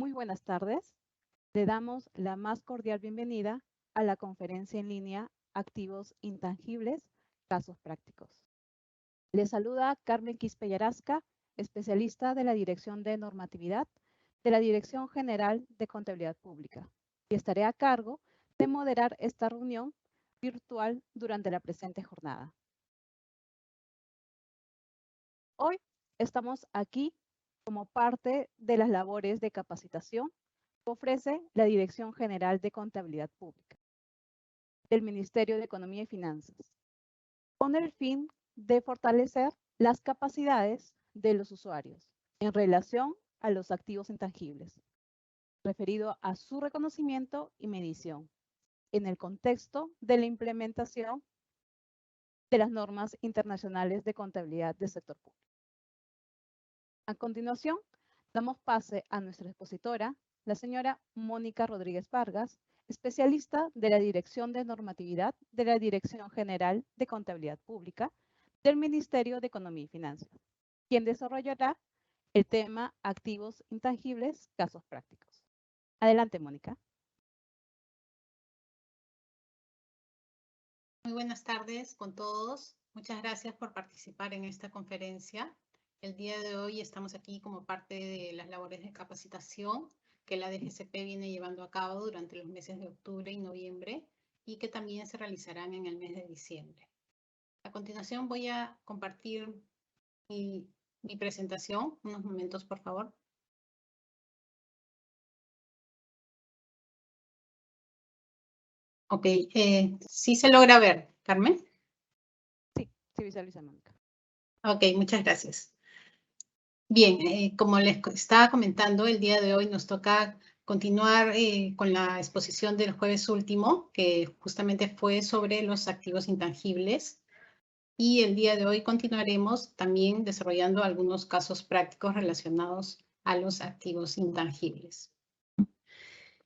Muy buenas tardes. Le damos la más cordial bienvenida a la conferencia en línea Activos Intangibles, Casos Prácticos. Le saluda Carmen Quispe Yarasca, especialista de la Dirección de Normatividad de la Dirección General de Contabilidad Pública, y estaré a cargo de moderar esta reunión virtual durante la presente jornada. Hoy estamos aquí como parte de las labores de capacitación que ofrece la Dirección General de Contabilidad Pública del Ministerio de Economía y Finanzas, con el fin de fortalecer las capacidades de los usuarios en relación a los activos intangibles, referido a su reconocimiento y medición, en el contexto de la implementación de las normas internacionales de contabilidad del sector público. A continuación, damos pase a nuestra expositora, la señora Mónica Rodríguez Vargas, especialista de la Dirección de Normatividad de la Dirección General de Contabilidad Pública del Ministerio de Economía y Finanzas, quien desarrollará el tema Activos Intangibles, Casos Prácticos. Adelante, Mónica. Muy buenas tardes con todos. Muchas gracias por participar en esta conferencia. El día de hoy estamos aquí como parte de las labores de capacitación que la DGCP viene llevando a cabo durante los meses de octubre y noviembre y que también se realizarán en el mes de diciembre. A continuación voy a compartir mi presentación. Unos momentos, por favor. Ok, ¿sí se logra ver, Carmen? Sí, sí visualiza, Mónica. Ok, muchas gracias. Bien, como les estaba comentando, el día de hoy nos toca continuar con la exposición del jueves último, que justamente fue sobre los activos intangibles. Y el día de hoy continuaremos también desarrollando algunos casos prácticos relacionados a los activos intangibles.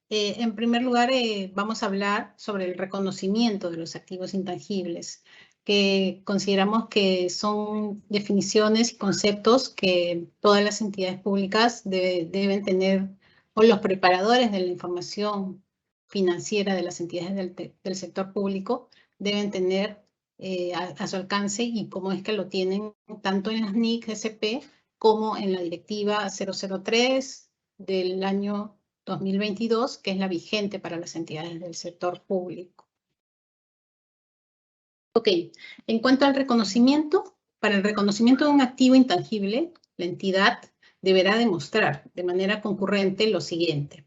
En primer lugar, vamos a hablar sobre el reconocimiento de los activos intangibles, que consideramos que son definiciones y conceptos que todas las entidades públicas deben tener, o los preparadores de la información financiera de las entidades del sector público deben tener a su alcance, y cómo es que lo tienen tanto en las NIC SP como en la Directiva 003 del año 2022, que es la vigente para las entidades del sector público. Ok, en cuanto al reconocimiento, para el reconocimiento de un activo intangible, la entidad deberá demostrar de manera concurrente lo siguiente.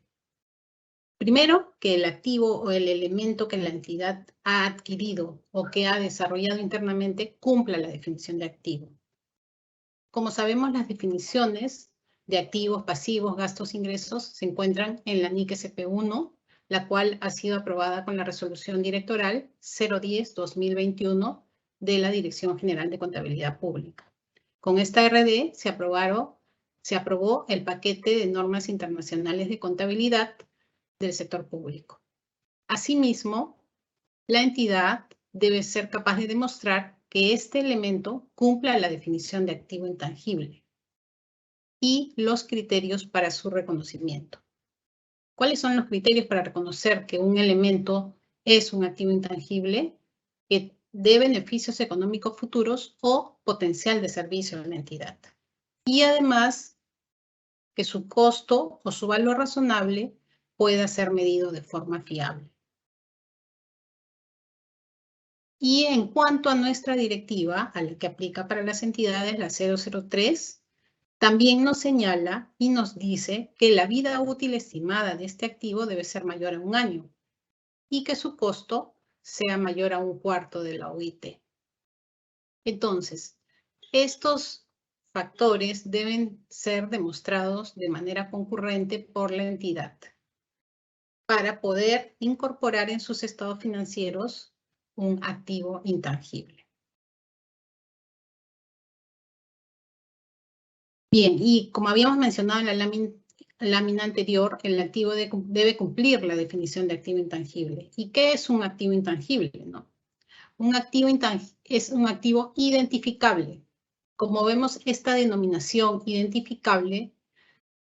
Primero, que el activo o el elemento que la entidad ha adquirido o que ha desarrollado internamente cumpla la definición de activo. Como sabemos, las definiciones de activos, pasivos, gastos, ingresos se encuentran en la NIC SP1, la cual ha sido aprobada con la resolución directoral 010-2021 de la Dirección General de Contabilidad Pública. Con esta RD se aprobó el paquete de normas internacionales de contabilidad del sector público. Asimismo, la entidad debe ser capaz de demostrar que este elemento cumpla la definición de activo intangible y los criterios para su reconocimiento. ¿Cuáles son los criterios para reconocer que un elemento es un activo intangible? Que dé beneficios económicos futuros o potencial de servicio a la entidad. Y además, que su costo o su valor razonable pueda ser medido de forma fiable. Y en cuanto a nuestra directiva, a la que aplica para las entidades, la 003, también nos señala y nos dice que la vida útil estimada de este activo debe ser mayor a 1 año y que su costo sea mayor a 1/4 de la OIT. Entonces, estos factores deben ser demostrados de manera concurrente por la entidad para poder incorporar en sus estados financieros un activo intangible. Bien, y como habíamos mencionado en la lámina anterior, el activo debe cumplir la definición de activo intangible. ¿Y qué es un activo intangible? ¿No? Un activo es un activo identificable. Como vemos, esta denominación identificable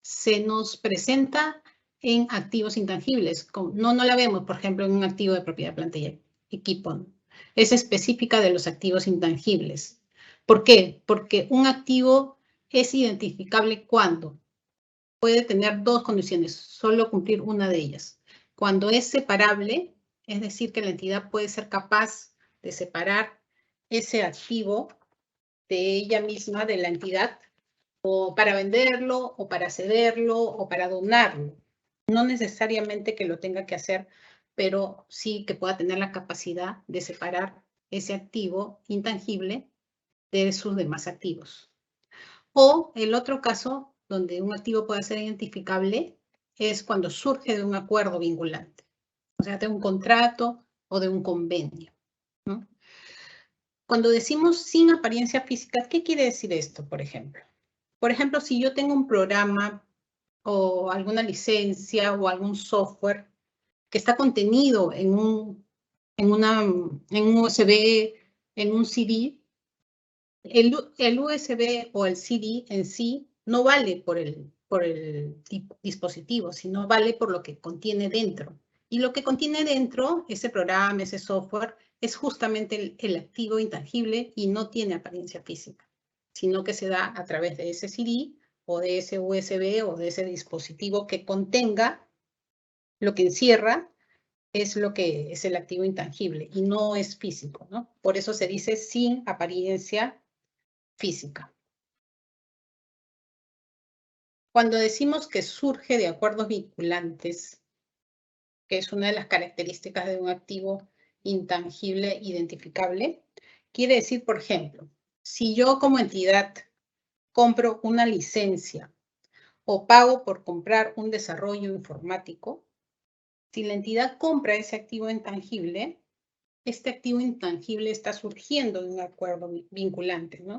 se nos presenta en activos intangibles. No la vemos, por ejemplo, en un activo de propiedad, planta y equipo. Es específica de los activos intangibles. ¿Por qué? Porque un activo es identificable cuando puede tener dos condiciones, solo cumplir una de ellas. Cuando es separable, es decir, que la entidad puede ser capaz de separar ese activo de ella misma, de la entidad, o para venderlo, o para cederlo, o para donarlo. No necesariamente que lo tenga que hacer, pero sí que pueda tener la capacidad de separar ese activo intangible de sus demás activos. O el otro caso, donde un activo puede ser identificable, es cuando surge de un acuerdo vinculante, o sea, de un contrato o de un convenio, ¿no? Cuando decimos sin apariencia física, ¿qué quiere decir esto, por ejemplo? Por ejemplo, si yo tengo un programa o alguna licencia o algún software que está contenido en un USB, en un CD, el USB o el CD en sí no vale por el dispositivo, sino vale por lo que contiene dentro. Y lo que contiene dentro, ese programa, ese software, es justamente el activo intangible y no tiene apariencia física, sino que se da a través de ese CD o de ese USB o de ese dispositivo que contenga lo que encierra, es lo que es el activo intangible y no es físico, ¿no? Por eso se dice sin apariencia física. Cuando decimos que surge de acuerdos vinculantes, que es una de las características de un activo intangible identificable, quiere decir, por ejemplo, si yo como entidad compro una licencia o pago por comprar un desarrollo informático, si la entidad compra ese activo intangible, este activo intangible está surgiendo de un acuerdo vinculante, ¿no?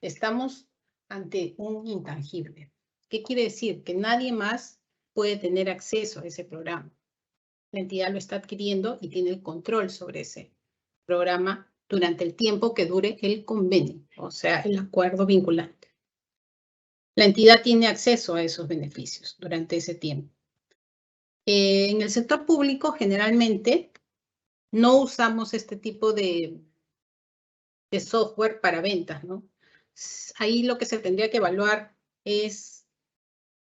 Estamos ante un intangible. ¿Qué quiere decir? Que nadie más puede tener acceso a ese programa. La entidad lo está adquiriendo y tiene el control sobre ese programa durante el tiempo que dure el convenio, o sea, el acuerdo vinculante. La entidad tiene acceso a esos beneficios durante ese tiempo. En el sector público, generalmente, no usamos este tipo de software para ventas, ¿no? Ahí lo que se tendría que evaluar es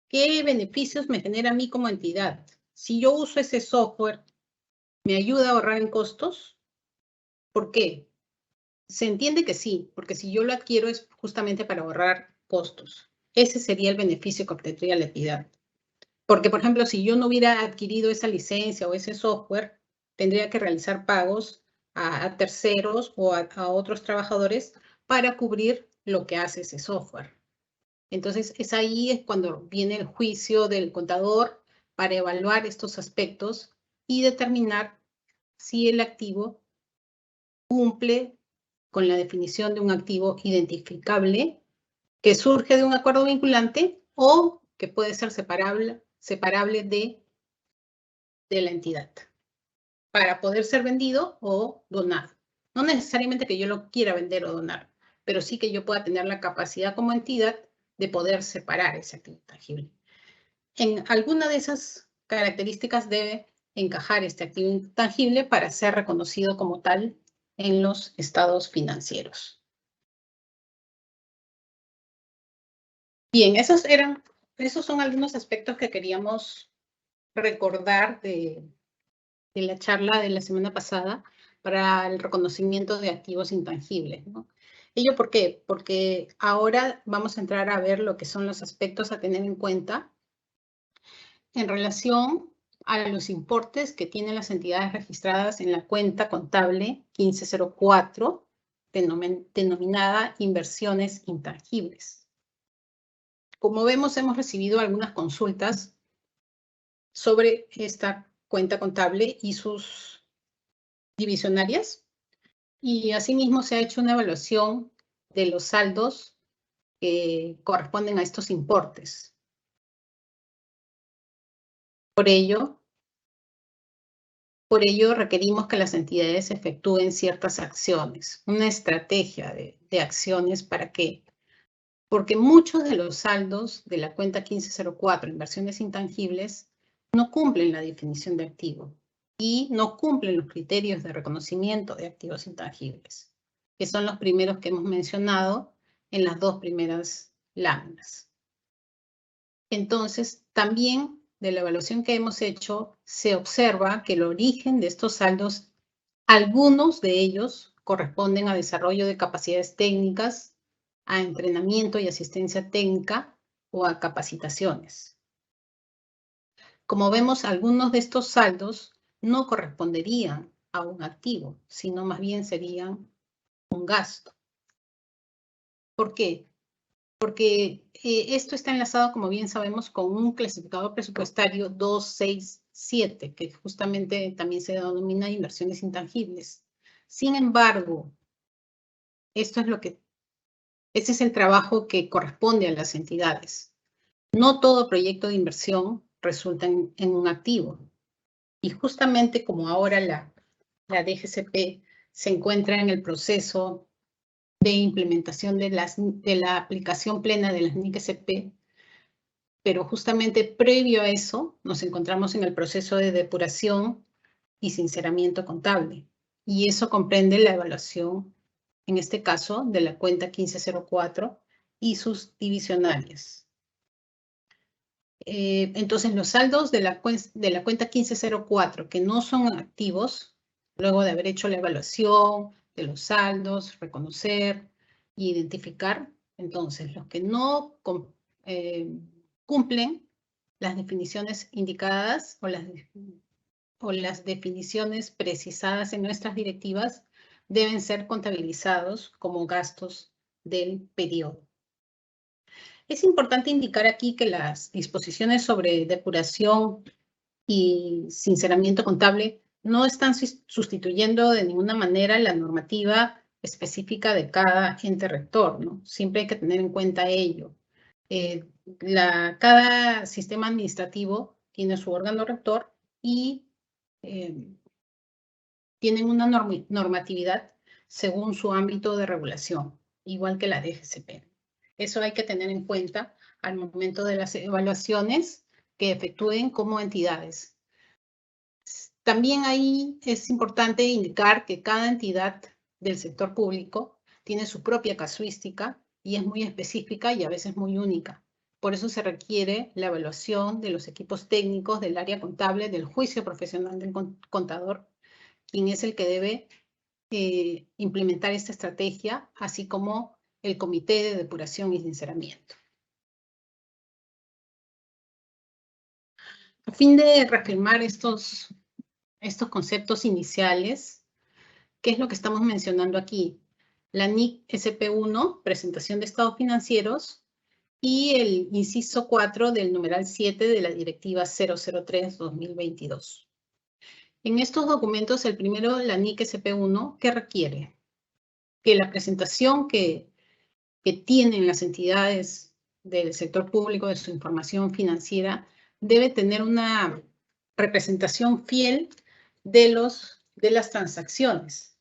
qué beneficios me genera a mí como entidad. Si yo uso ese software, ¿me ayuda a ahorrar en costos? ¿Por qué? Se entiende que sí, porque si yo lo adquiero es justamente para ahorrar costos. Ese sería el beneficio que obtendría la entidad. Porque, por ejemplo, si yo no hubiera adquirido esa licencia o ese software, tendría que realizar pagos a terceros o a otros trabajadores para cubrir lo que hace ese software. Entonces, es ahí cuando viene el juicio del contador para evaluar estos aspectos y determinar si el activo cumple con la definición de un activo identificable que surge de un acuerdo vinculante o que puede ser separable de la entidad para poder ser vendido o donado. No necesariamente que yo lo quiera vender o donar, pero sí que yo pueda tener la capacidad como entidad de poder separar ese activo intangible. En alguna de esas características debe encajar este activo intangible para ser reconocido como tal en los estados financieros. Bien, esos son algunos aspectos que queríamos recordar de la charla de la semana pasada para el reconocimiento de activos intangibles, ¿no? ¿Ello por qué? Porque ahora vamos a entrar a ver lo que son los aspectos a tener en cuenta en relación a los importes que tienen las entidades registradas en la cuenta contable 1504, denominada inversiones intangibles. Como vemos, hemos recibido algunas consultas sobre esta cuenta contable y sus divisionarias, y asimismo se ha hecho una evaluación de los saldos que corresponden a estos importes. Por ello requerimos que las entidades efectúen ciertas acciones, una estrategia de acciones para que Porque muchos de los saldos de la cuenta 1504, inversiones intangibles, no cumplen la definición de activo y no cumplen los criterios de reconocimiento de activos intangibles, que son los primeros que hemos mencionado en las dos primeras láminas. Entonces, también de la evaluación que hemos hecho, se observa que el origen de estos saldos, algunos de ellos corresponden a desarrollo de capacidades técnicas, a entrenamiento y asistencia técnica o a capacitaciones. Como vemos, algunos de estos saldos no corresponderían a un activo, sino más bien serían un gasto. ¿Por qué? Porque esto está enlazado, como bien sabemos, con un clasificador presupuestario 267, que justamente también se denomina inversiones intangibles. Sin embargo, ese es el trabajo que corresponde a las entidades. No todo proyecto de inversión resulta en un activo. Y justamente como ahora la DGCP se encuentra en el proceso de implementación de la aplicación plena de las NIC-SP, pero justamente previo a eso nos encontramos en el proceso de depuración y sinceramiento contable. Y eso comprende la evaluación, en este caso, de la cuenta 1504 y sus divisionales. Entonces, los saldos de la cuenta 1504 que no son activos, luego de haber hecho la evaluación de los saldos, reconocer e identificar, entonces, los que no cumplen las definiciones indicadas o las definiciones precisadas en nuestras directivas deben ser contabilizados como gastos del periodo. Es importante indicar aquí que las disposiciones sobre depuración y sinceramiento contable no están sustituyendo de ninguna manera la normativa específica de cada ente rector, ¿no? Siempre hay que tener en cuenta ello. Cada sistema administrativo tiene su órgano rector y tienen una normatividad según su ámbito de regulación, igual que la DGCP. Eso hay que tener en cuenta al momento de las evaluaciones que efectúen como entidades. También ahí es importante indicar que cada entidad del sector público tiene su propia casuística y es muy específica y a veces muy única. Por eso se requiere la evaluación de los equipos técnicos del área contable, del juicio profesional del contador, quien es el que debe implementar esta estrategia, así como el Comité de Depuración y Sinceramiento. A fin de reafirmar estos conceptos iniciales, ¿qué es lo que estamos mencionando aquí? La NIC SP1, presentación de estados financieros, y el inciso 4 del numeral 7 de la Directiva 003/2022. En estos documentos, el primero, la NIC SP1, ¿qué requiere? Que la presentación que tienen las entidades del sector público de su información financiera debe tener una representación fiel de las transacciones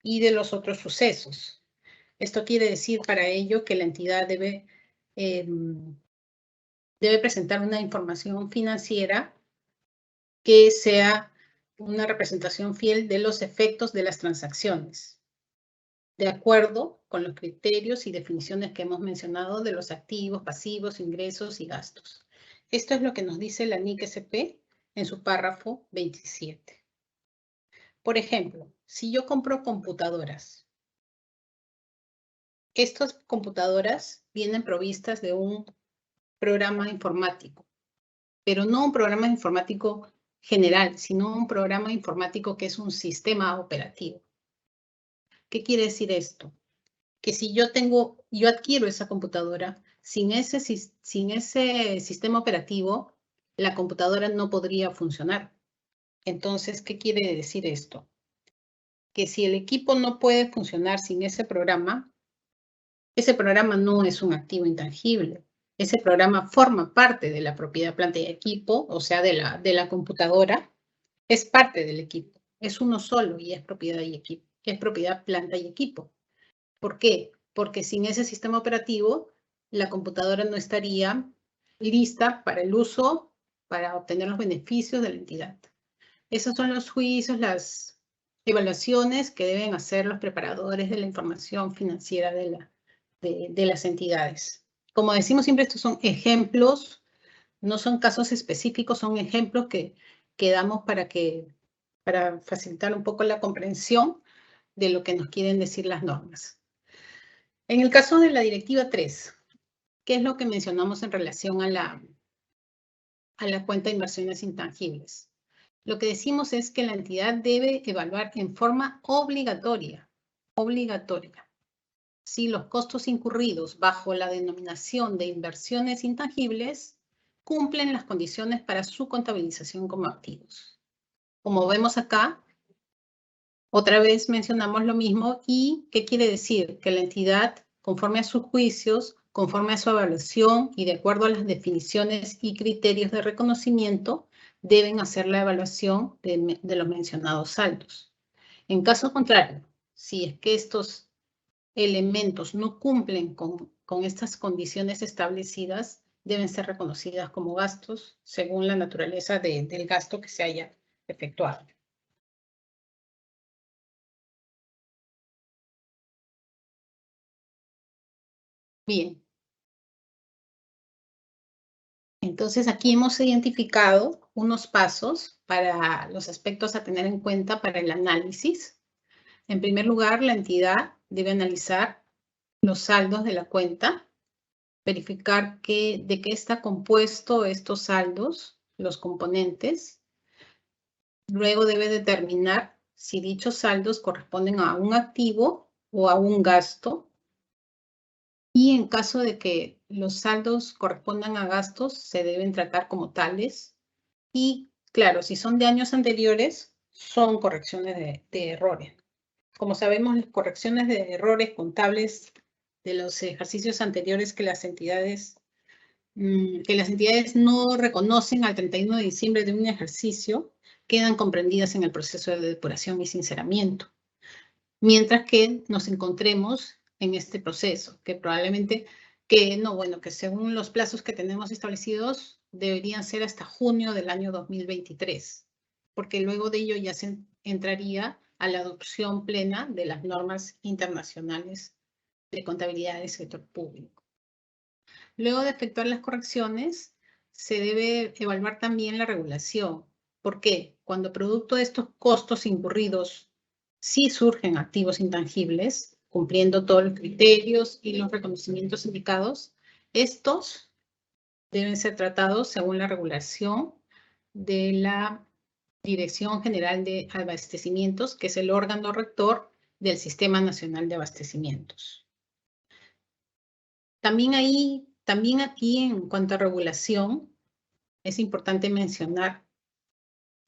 y de los otros sucesos. Esto quiere decir para ello que la entidad debe presentar una información financiera que sea una representación fiel de los efectos de las transacciones, de acuerdo con los criterios y definiciones que hemos mencionado de los activos, pasivos, ingresos y gastos. Esto es lo que nos dice la NIC-SP en su párrafo 27. Por ejemplo, si yo compro computadoras, estas computadoras vienen provistas de un programa informático, pero no un programa informático general, sino un programa informático que es un sistema operativo. ¿Qué quiere decir esto? Que si yo adquiero esa computadora, sin ese sistema operativo, la computadora no podría funcionar. Entonces, ¿qué quiere decir esto? Que si el equipo no puede funcionar sin ese programa no es un activo intangible. Ese programa forma parte de la propiedad planta y equipo, o sea, de la computadora, es parte del equipo. Es uno solo y es propiedad y equipo, es propiedad planta y equipo. ¿Por qué? Porque sin ese sistema operativo, la computadora no estaría lista para el uso, para obtener los beneficios de la entidad. Esos son los juicios, las evaluaciones que deben hacer los preparadores de la información financiera de las entidades. Como decimos siempre, estos son ejemplos, no son casos específicos, son ejemplos que damos para facilitar un poco la comprensión de lo que nos quieren decir las normas. En el caso de la Directiva 3, ¿qué es lo que mencionamos en relación a la cuenta de inversiones intangibles? Lo que decimos es que la entidad debe evaluar en forma obligatoria, si los costos incurridos bajo la denominación de inversiones intangibles cumplen las condiciones para su contabilización como activos. Como vemos acá, otra vez mencionamos lo mismo. ¿Y qué quiere decir? Que la entidad, conforme a sus juicios, conforme a su evaluación y de acuerdo a las definiciones y criterios de reconocimiento, deben hacer la evaluación de los mencionados saldos. En caso contrario, si es que estos elementos no cumplen con estas condiciones establecidas, deben ser reconocidas como gastos según la naturaleza del gasto que se haya efectuado. Bien. Entonces, aquí hemos identificado unos pasos para los aspectos a tener en cuenta para el análisis. En primer lugar, la entidad debe analizar los saldos de la cuenta, verificar de qué está compuesto estos saldos, los componentes. Luego debe determinar si dichos saldos corresponden a un activo o a un gasto. Y en caso de que los saldos correspondan a gastos, se deben tratar como tales. Y claro, si son de años anteriores, son correcciones de errores. Como sabemos, las correcciones de errores contables de los ejercicios anteriores que las entidades no reconocen al 31 de diciembre de un ejercicio, quedan comprendidas en el proceso de depuración y sinceramiento. Mientras que nos encontremos en este proceso, que probablemente, que según los plazos que tenemos establecidos, deberían ser hasta junio del año 2023, porque luego de ello ya se entraría a la adopción plena de las normas internacionales de contabilidad del sector público. Luego de efectuar las correcciones, se debe evaluar también la regulación. ¿Por qué? Cuando producto de estos costos incurridos sí surgen activos intangibles, cumpliendo todos los criterios y los reconocimientos indicados, estos deben ser tratados según la regulación de la Dirección General de Abastecimientos, que es el órgano rector del Sistema Nacional de Abastecimientos. También aquí, en cuanto a regulación, es importante mencionar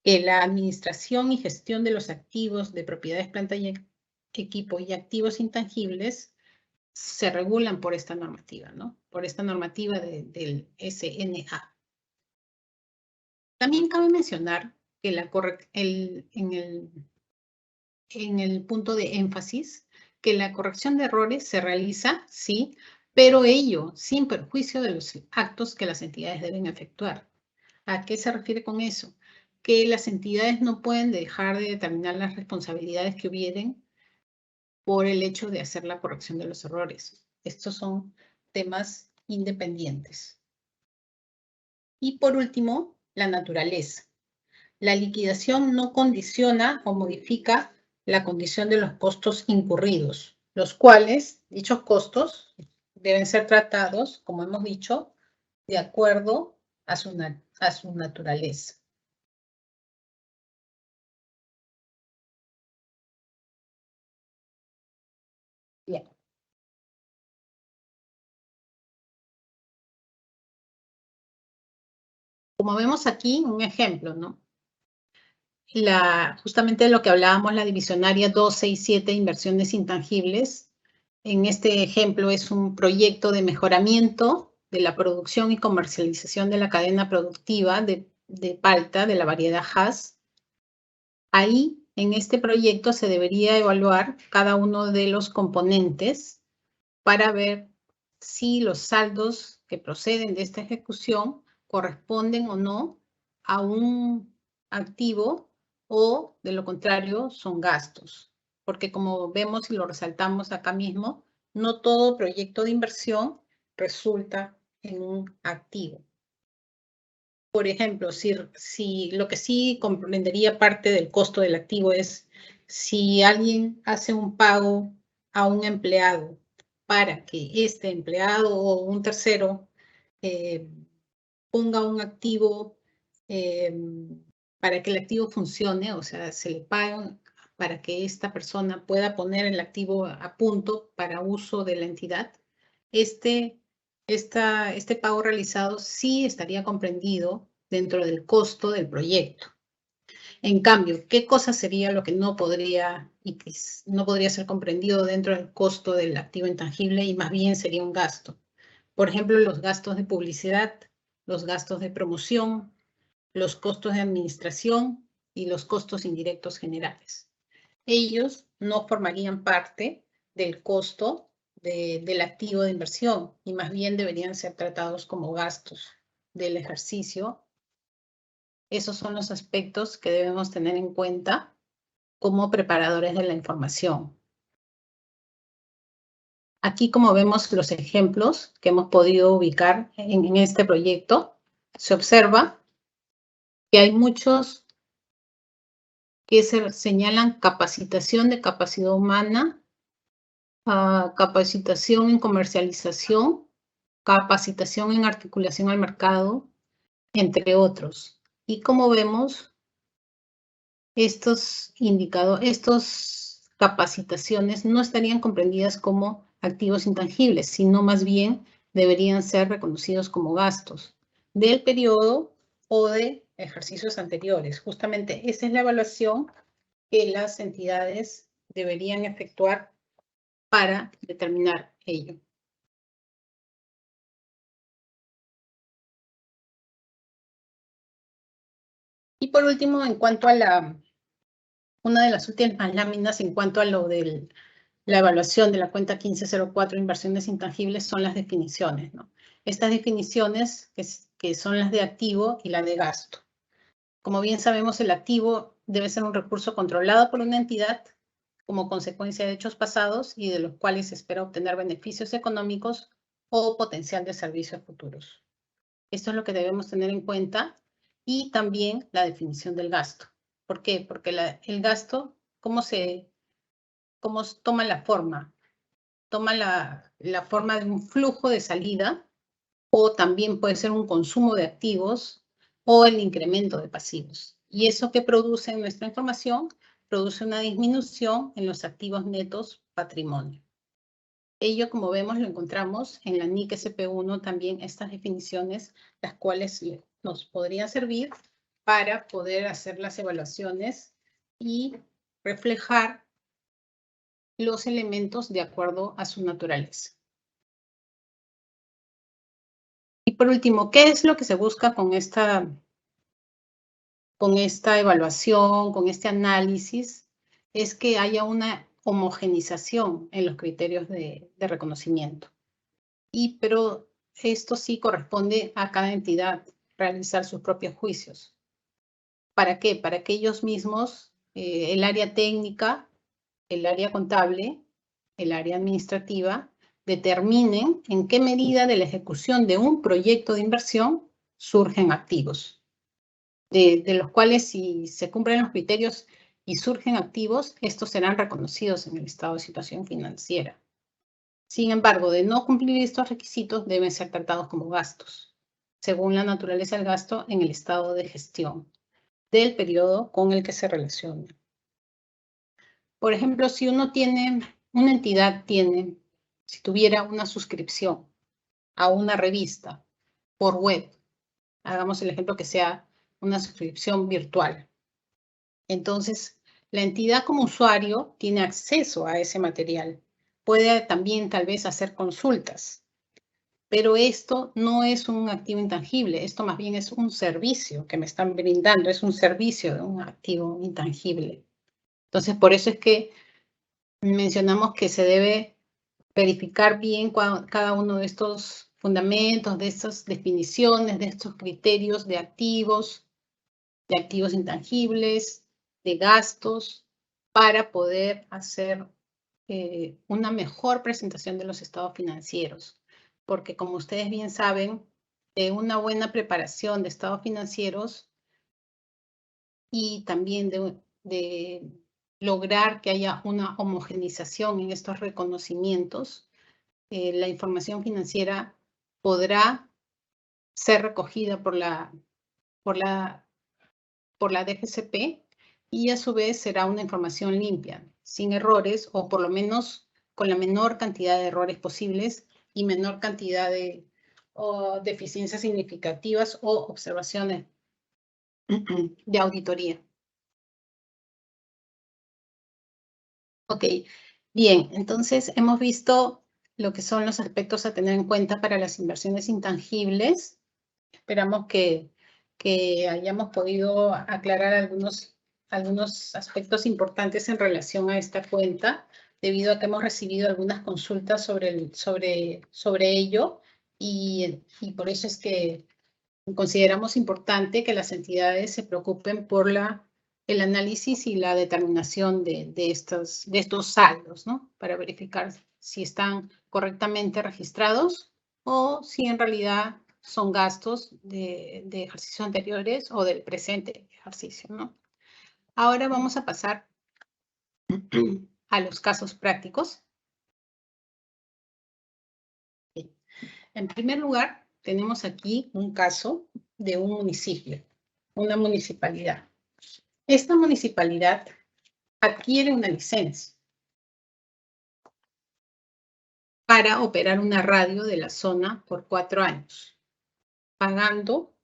que la administración y gestión de los activos de propiedades, planta y equipo y activos intangibles se regulan por esta normativa, ¿no? Por esta normativa del SNA. También cabe mencionar que en el punto de énfasis, que la corrección de errores se realiza, sí, pero ello sin perjuicio de los actos que las entidades deben efectuar. ¿A qué se refiere con eso? Que las entidades no pueden dejar de determinar las responsabilidades que hubieren por el hecho de hacer la corrección de los errores. Estos son temas independientes. Y por último, la naturaleza. La liquidación no condiciona o modifica la condición de los costos incurridos, los cuales, dichos costos, deben ser tratados, como hemos dicho, de acuerdo a su naturaleza. Bien. Como vemos aquí, un ejemplo, ¿no? Justamente lo que hablábamos, la divisionaria 267, inversiones intangibles. En este ejemplo es un proyecto de mejoramiento de la producción y comercialización de la cadena productiva de palta de la variedad Hass. Ahí, en este proyecto, se debería evaluar cada uno de los componentes para ver si los saldos que proceden de esta ejecución corresponden o no a un activo o, de lo contrario, son gastos. Porque como vemos y lo resaltamos acá mismo, no todo proyecto de inversión resulta en un activo. Por ejemplo, si lo que sí comprendería parte del costo del activo es si alguien hace un pago a un empleado para que este empleado o un tercero ponga un activo para que el activo funcione, o sea, se le paga para que esta persona pueda poner el activo a punto para uso de la entidad, este pago realizado sí estaría comprendido dentro del costo del proyecto. En cambio, ¿qué cosa sería lo que no podría y que no podría ser comprendido dentro del costo del activo intangible y más bien sería un gasto? Por ejemplo, los gastos de publicidad, los gastos de promoción, los costos de administración y los costos indirectos generales. Ellos no formarían parte del costo del activo de inversión y más bien deberían ser tratados como gastos del ejercicio. Esos son los aspectos que debemos tener en cuenta como preparadores de la información. Aquí, como vemos los ejemplos que hemos podido ubicar en este proyecto, se observa que hay muchos que se señalan capacitación de capacidad humana, capacitación en comercialización, capacitación en articulación al mercado, entre otros. Y como vemos, estas capacitaciones no estarían comprendidas como activos intangibles, sino más bien deberían ser reconocidos como gastos del periodo o de ejercicios anteriores. Justamente esa es la evaluación que las entidades deberían efectuar para determinar ello. Y por último, en cuanto a una de las últimas láminas en cuanto a lo de la evaluación de la cuenta 1504, inversiones intangibles, son las definiciones, ¿no? Estas definiciones que son las de activo y las de gasto. Como bien sabemos, el activo debe ser un recurso controlado por una entidad como consecuencia de hechos pasados y de los cuales se espera obtener beneficios económicos o potencial de servicios futuros. Esto es lo que debemos tener en cuenta y también la definición del gasto. ¿Por qué? Porque el gasto, ¿cómo toma la forma? Toma la forma de un flujo de salida o también puede ser un consumo de activos o el incremento de pasivos. Y eso que produce en nuestra información, produce una disminución en los activos netos patrimonio. Ello, como vemos, lo encontramos en la NIC SP1 también estas definiciones, las cuales nos podrían servir para poder hacer las evaluaciones y reflejar los elementos de acuerdo a su naturaleza. Y por último, ¿qué es lo que se busca con esta evaluación, con este análisis? Es que haya una homogenización en los criterios de reconocimiento. Pero esto sí corresponde a cada entidad realizar sus propios juicios. ¿Para qué? Para que ellos mismos, el área técnica, el área contable, el área administrativa, determinen en qué medida de la ejecución de un proyecto de inversión surgen activos, de los cuales si se cumplen los criterios y surgen activos, estos serán reconocidos en el estado de situación financiera. Sin embargo, de no cumplir estos requisitos, deben ser tratados como gastos, según la naturaleza del gasto en el estado de gestión del periodo con el que se relaciona. Por ejemplo, si una entidad si tuviera una suscripción a una revista por web, hagamos el ejemplo que sea una suscripción virtual. Entonces, la entidad como usuario tiene acceso a ese material. Puede también tal vez hacer consultas, pero esto no es un activo intangible, esto más bien es un servicio que me están brindando, es un servicio de un activo intangible. Entonces, por eso es que mencionamos que se debe verificar bien cada uno de estos fundamentos, de estas definiciones, de estos criterios de activos intangibles, de gastos, para poder hacer una mejor presentación de los estados financieros. Porque como ustedes bien saben, una buena preparación de estados financieros y también de lograr que haya una homogenización en estos reconocimientos, la información financiera podrá ser recogida por la DGCP y a su vez será una información limpia, sin errores o por lo menos con la menor cantidad de errores posibles y menor cantidad de deficiencias significativas o observaciones de auditoría. Ok, bien, entonces hemos visto lo que son los aspectos a tener en cuenta para las inversiones intangibles. Esperamos que hayamos podido aclarar algunos aspectos importantes en relación a esta cuenta, debido a que hemos recibido algunas consultas sobre ello y por eso es que consideramos importante que las entidades se preocupen por el análisis y la determinación de estos saldos, ¿no? Para verificar si están correctamente registrados o si en realidad son gastos de ejercicios anteriores o del presente ejercicio, ¿no? Ahora vamos a pasar a los casos prácticos. En primer lugar, tenemos aquí un caso de un municipio, una municipalidad. Esta municipalidad adquiere una licencia para operar una radio de la zona por 4 años, pagando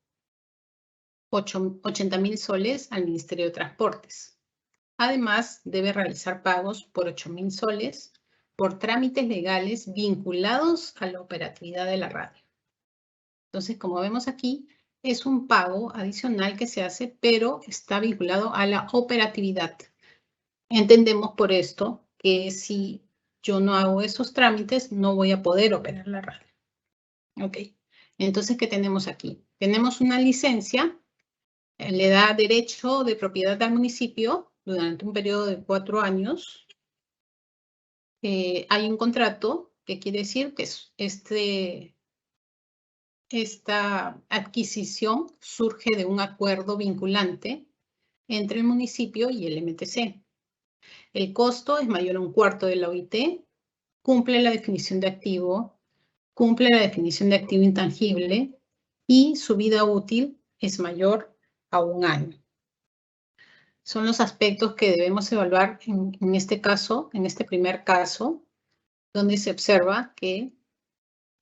80.000 soles al Ministerio de Transportes. Además, debe realizar pagos por 8.000 soles por trámites legales vinculados a la operatividad de la radio. Entonces, como vemos aquí, es un pago adicional que se hace, pero está vinculado a la operatividad. Entendemos por esto que si yo no hago esos trámites, no voy a poder operar la radio. Ok. Entonces, ¿qué tenemos aquí? Tenemos una licencia, le da derecho de propiedad al municipio durante un periodo de 4 años. Hay un contrato que quiere decir que esta adquisición surge de un acuerdo vinculante entre el municipio y el MTC. El costo es mayor a un cuarto de la OIT, cumple la definición de activo, cumple la definición de activo intangible y su vida útil es mayor a 1 año. Son los aspectos que debemos evaluar en este caso, en este primer caso, donde se observa que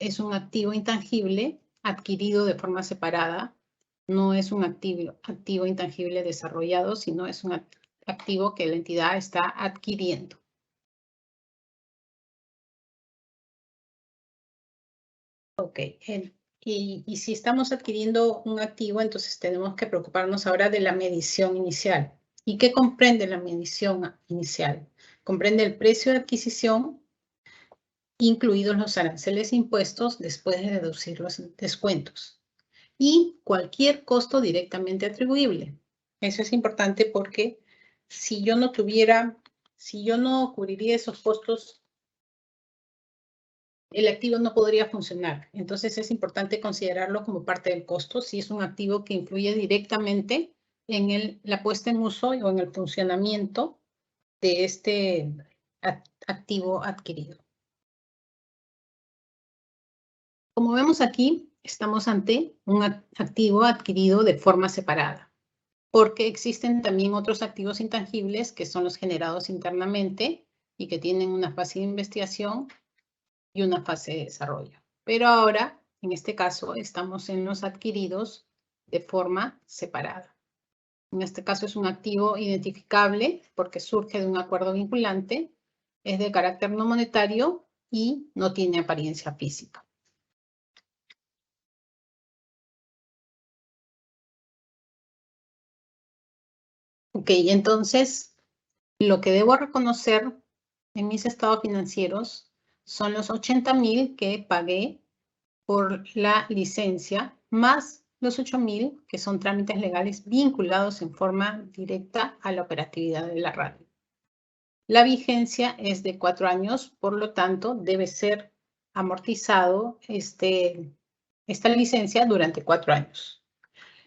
es un activo intangible adquirido de forma separada, no es un activo intangible desarrollado, sino es un activo que la entidad está adquiriendo. Ok, y si estamos adquiriendo un activo, entonces tenemos que preocuparnos ahora de la medición inicial. ¿Y qué comprende la medición inicial? Comprende el precio de adquisición, incluidos los aranceles e impuestos después de deducir los descuentos, y cualquier costo directamente atribuible. Eso es importante porque si yo no cubriría esos costos, el activo no podría funcionar. Entonces es importante considerarlo como parte del costo si es un activo que influye directamente en la puesta en uso o en el funcionamiento de este activo adquirido. Como vemos aquí, estamos ante un activo adquirido de forma separada, porque existen también otros activos intangibles que son los generados internamente y que tienen una fase de investigación y una fase de desarrollo. Pero ahora, en este caso, estamos en los adquiridos de forma separada. En este caso es un activo identificable porque surge de un acuerdo vinculante, es de carácter no monetario y no tiene apariencia física. Ok, entonces lo que debo reconocer en mis estados financieros son los 80.000 que pagué por la licencia, más los 8.000 que son trámites legales vinculados en forma directa a la operatividad de la radio. La vigencia es de 4 años, por lo tanto, debe ser amortizado esta licencia durante 4 años.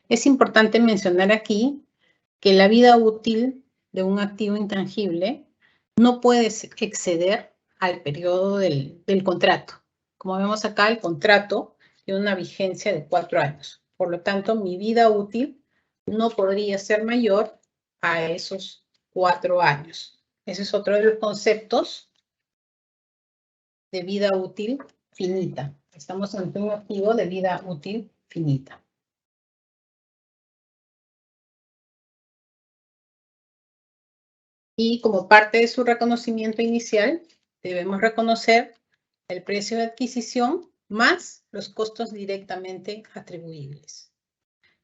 Es importante mencionar aquí que la vida útil de un activo intangible no puede exceder al periodo del contrato. Como vemos acá, el contrato tiene una vigencia de 4 años. Por lo tanto, mi vida útil no podría ser mayor a esos 4 años. Ese es otro de los conceptos de vida útil finita. Estamos ante un activo de vida útil finita. Y como parte de su reconocimiento inicial, debemos reconocer el precio de adquisición más los costos directamente atribuibles.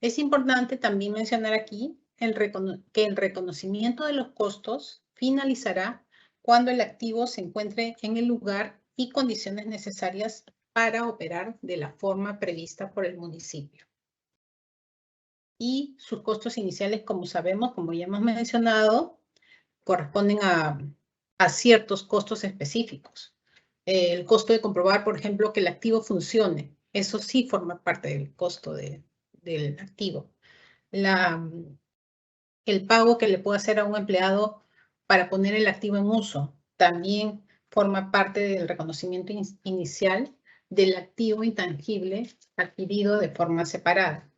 Es importante también mencionar aquí que el reconocimiento de los costos finalizará cuando el activo se encuentre en el lugar y condiciones necesarias para operar de la forma prevista por el municipio. Y sus costos iniciales, como sabemos, como ya hemos mencionado, corresponden a ciertos costos específicos. El costo de comprobar, por ejemplo, que el activo funcione. Eso sí forma parte del costo del activo. El pago que le puedo hacer a un empleado para poner el activo en uso también forma parte del reconocimiento inicial del activo intangible adquirido de forma separada.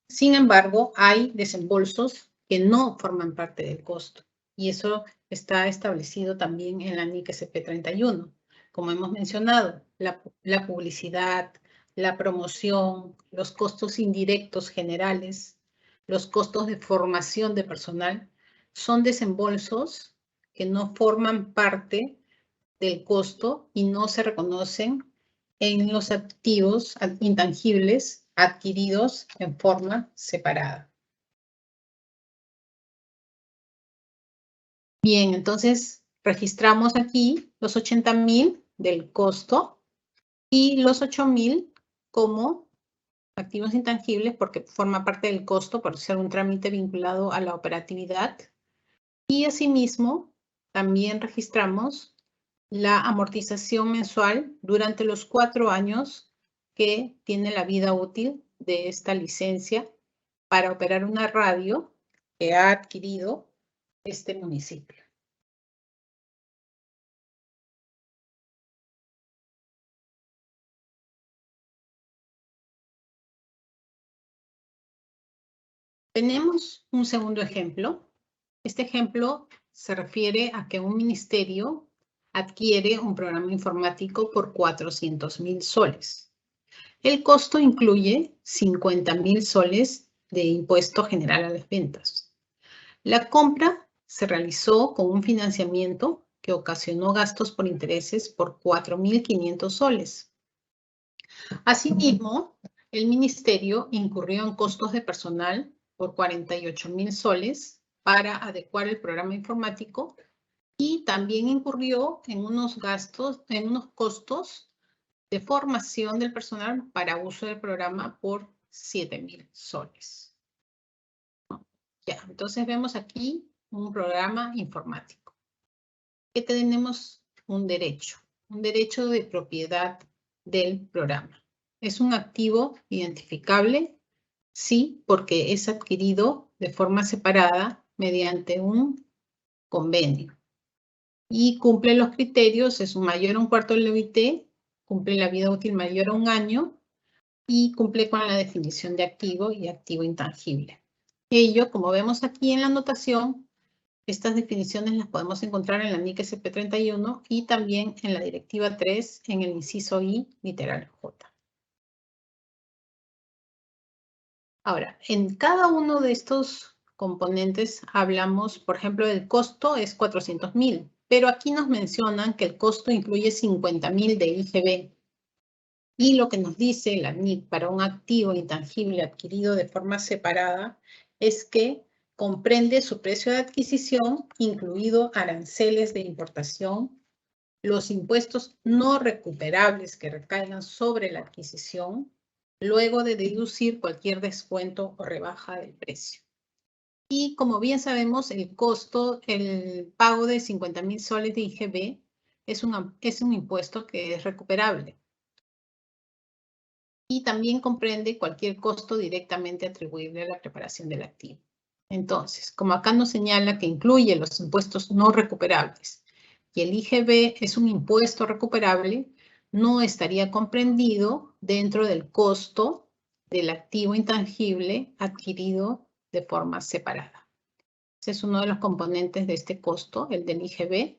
Sin embargo, hay desembolsos que no forman parte del costo y eso está establecido también en la NIC SP31. Como hemos mencionado, la publicidad, la promoción, los costos indirectos generales, los costos de formación de personal, son desembolsos que no forman parte del costo y no se reconocen en los activos intangibles adquiridos en forma separada. Bien, entonces registramos aquí los 80.000 del costo y los 8.000 como activos intangibles porque forma parte del costo por ser un trámite vinculado a la operatividad. Y asimismo, también registramos la amortización mensual durante los 4 años que tiene la vida útil de esta licencia para operar una radio que ha adquirido este municipio. Tenemos un segundo ejemplo. Este ejemplo se refiere a que un ministerio adquiere un programa informático por 400.000 soles. El costo incluye 50.000 soles de impuesto general a las ventas. La compra se realizó con un financiamiento que ocasionó gastos por intereses por 4.500 soles. Asimismo, el ministerio incurrió en costos de personal por 48.000 soles para adecuar el programa informático y también incurrió en unos costos de formación del personal para uso del programa por 7.000 soles. Ya, entonces vemos aquí un programa informático. Que tenemos un derecho de propiedad del programa. ¿Es un activo identificable? Sí, porque es adquirido de forma separada mediante un convenio. Y cumple los criterios, es mayor a un cuarto del OIT, cumple la vida útil mayor a 1 año y cumple con la definición de activo y activo intangible. Ello, como vemos aquí en la anotación, estas definiciones las podemos encontrar en la NIC SP31 y también en la Directiva 3 en el inciso I, literal J. Ahora, en cada uno de estos componentes hablamos, por ejemplo, del costo es 400.000, pero aquí nos mencionan que el costo incluye 50.000 de IGB. Y lo que nos dice la NIC para un activo intangible adquirido de forma separada es que comprende su precio de adquisición, incluido aranceles de importación, los impuestos no recuperables que recaigan sobre la adquisición, luego de deducir cualquier descuento o rebaja del precio. Y como bien sabemos, el pago de 50.000 soles de IGB es un impuesto que es recuperable. Y también comprende cualquier costo directamente atribuible a la preparación del activo. Entonces, como acá nos señala que incluye los impuestos no recuperables y el IGB es un impuesto recuperable, no estaría comprendido dentro del costo del activo intangible adquirido de forma separada. Ese es uno de los componentes de este costo, el del IGB.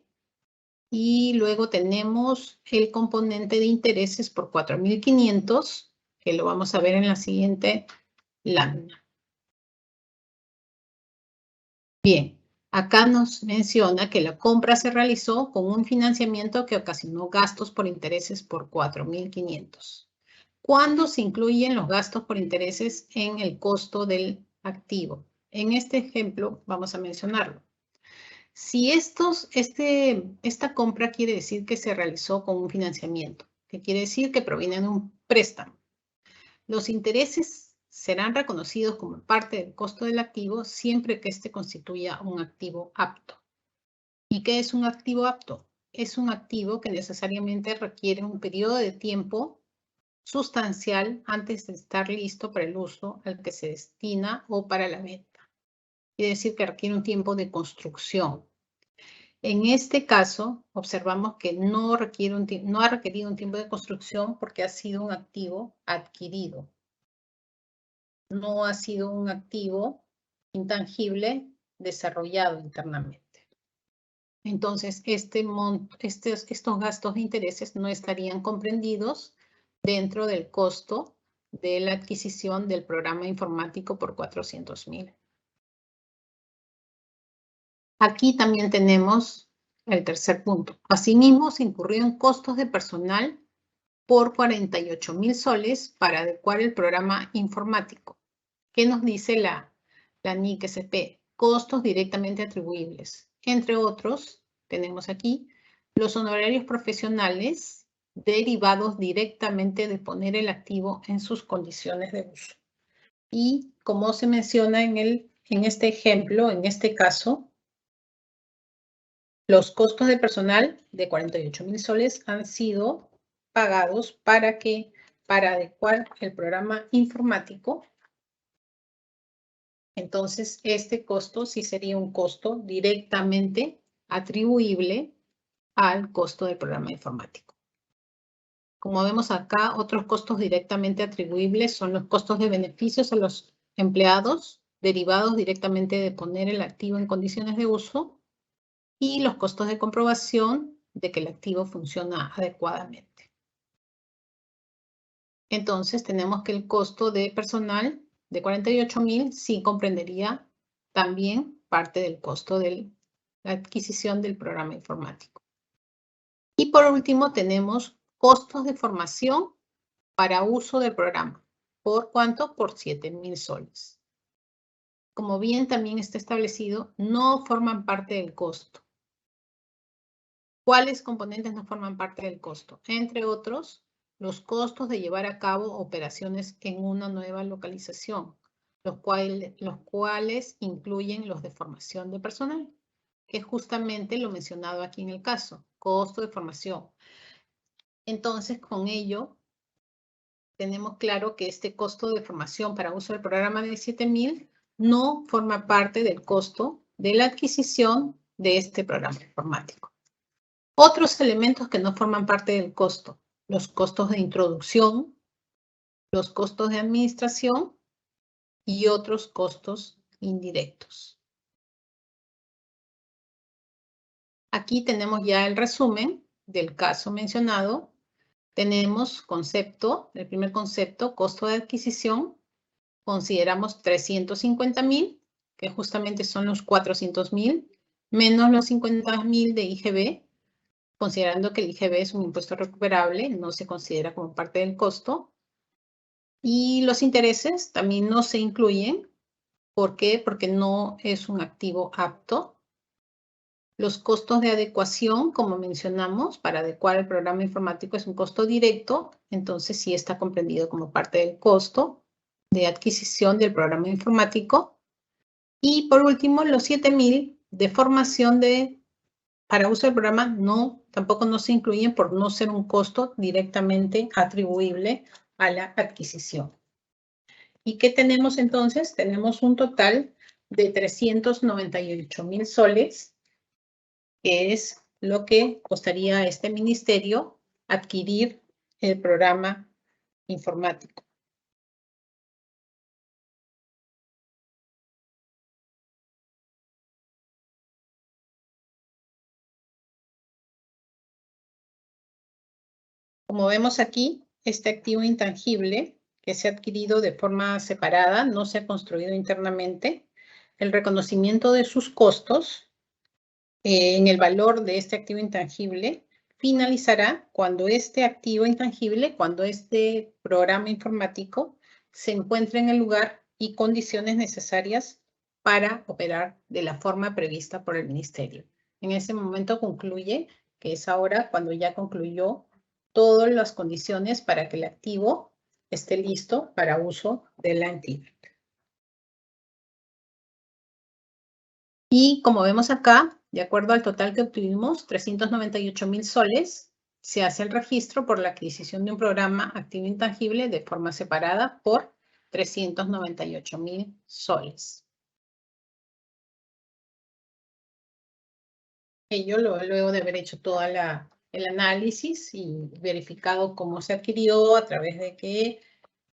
Y luego tenemos el componente de intereses por 4.500, que lo vamos a ver en la siguiente lámina. Bien, acá nos menciona que la compra se realizó con un financiamiento que ocasionó gastos por intereses por 4.500. ¿Cuándo se incluyen los gastos por intereses en el costo del activo? En este ejemplo vamos a mencionarlo. Si esta compra quiere decir que se realizó con un financiamiento, que quiere decir que proviene de un préstamo, los intereses serán reconocidos como parte del costo del activo siempre que éste constituya un activo apto. ¿Y qué es un activo apto? Es un activo que necesariamente requiere un periodo de tiempo sustancial antes de estar listo para el uso al que se destina o para la venta. Quiere decir que requiere un tiempo de construcción. En este caso, observamos que no ha requerido un tiempo de construcción porque ha sido un activo adquirido. No ha sido un activo intangible desarrollado internamente. Entonces, estos gastos de intereses no estarían comprendidos dentro del costo de la adquisición del programa informático por 400.000. Aquí también tenemos el tercer punto. Asimismo, se incurrió en costos de personal por 48.000 soles para adecuar el programa informático. ¿Qué nos dice la NIC-SP? Costos directamente atribuibles. Entre otros, tenemos aquí los honorarios profesionales derivados directamente de poner el activo en sus condiciones de uso. Y como se menciona en este ejemplo, en este caso, los costos de personal de 48.000 soles han sido pagados para adecuar el programa informático. Entonces, este costo sí sería un costo directamente atribuible al costo del programa informático. Como vemos acá, otros costos directamente atribuibles son los costos de beneficios a los empleados derivados directamente de poner el activo en condiciones de uso y los costos de comprobación de que el activo funciona adecuadamente. Entonces, tenemos que el costo de personal de 48.000 sí comprendería también parte del costo de la adquisición del programa informático. Y por último, tenemos costos de formación para uso del programa. ¿Por cuánto? Por 7.000 soles. Como bien también está establecido, no forman parte del costo. ¿Cuáles componentes no forman parte del costo? Entre otros, los costos de llevar a cabo operaciones en una nueva localización, los cuales incluyen los de formación de personal, que es justamente lo mencionado aquí en el caso, costo de formación. Entonces, con ello, tenemos claro que este costo de formación para uso del programa de 7.000 no forma parte del costo de la adquisición de este programa informático. Otros elementos que no forman parte del costo, los costos de introducción, los costos de administración y otros costos indirectos. Aquí tenemos ya el resumen del caso mencionado. Tenemos el primer concepto, costo de adquisición. Consideramos 350.000, que justamente son los 400.000, menos los 50.000 de IGB, considerando que el IGB es un impuesto recuperable, no se considera como parte del costo. Y los intereses también no se incluyen. ¿Por qué? Porque no es un activo apto. Los costos de adecuación, como mencionamos, para adecuar el programa informático es un costo directo, entonces sí está comprendido como parte del costo de adquisición del programa informático. Y por último, los 7.000 de formación para uso del programa tampoco no se incluyen por no ser un costo directamente atribuible a la adquisición. ¿Y qué tenemos entonces? Tenemos un total de 398.000 soles, que es lo que costaría a este ministerio adquirir el programa informático. Como vemos aquí, este activo intangible que se ha adquirido de forma separada, no se ha construido internamente, el reconocimiento de sus costos en el valor de este activo intangible finalizará cuando este activo intangible, cuando este programa informático se encuentre en el lugar y condiciones necesarias para operar de la forma prevista por el ministerio. En ese momento concluye, que es ahora cuando ya concluyó todas las condiciones para que el activo esté listo para uso de la entidad. Y como vemos acá, de acuerdo al total que obtuvimos, 398.000 soles, se hace el registro por la adquisición de un programa activo intangible de forma separada por 398.000 soles. Ello luego de haber hecho todo el análisis y verificado cómo se adquirió a través de que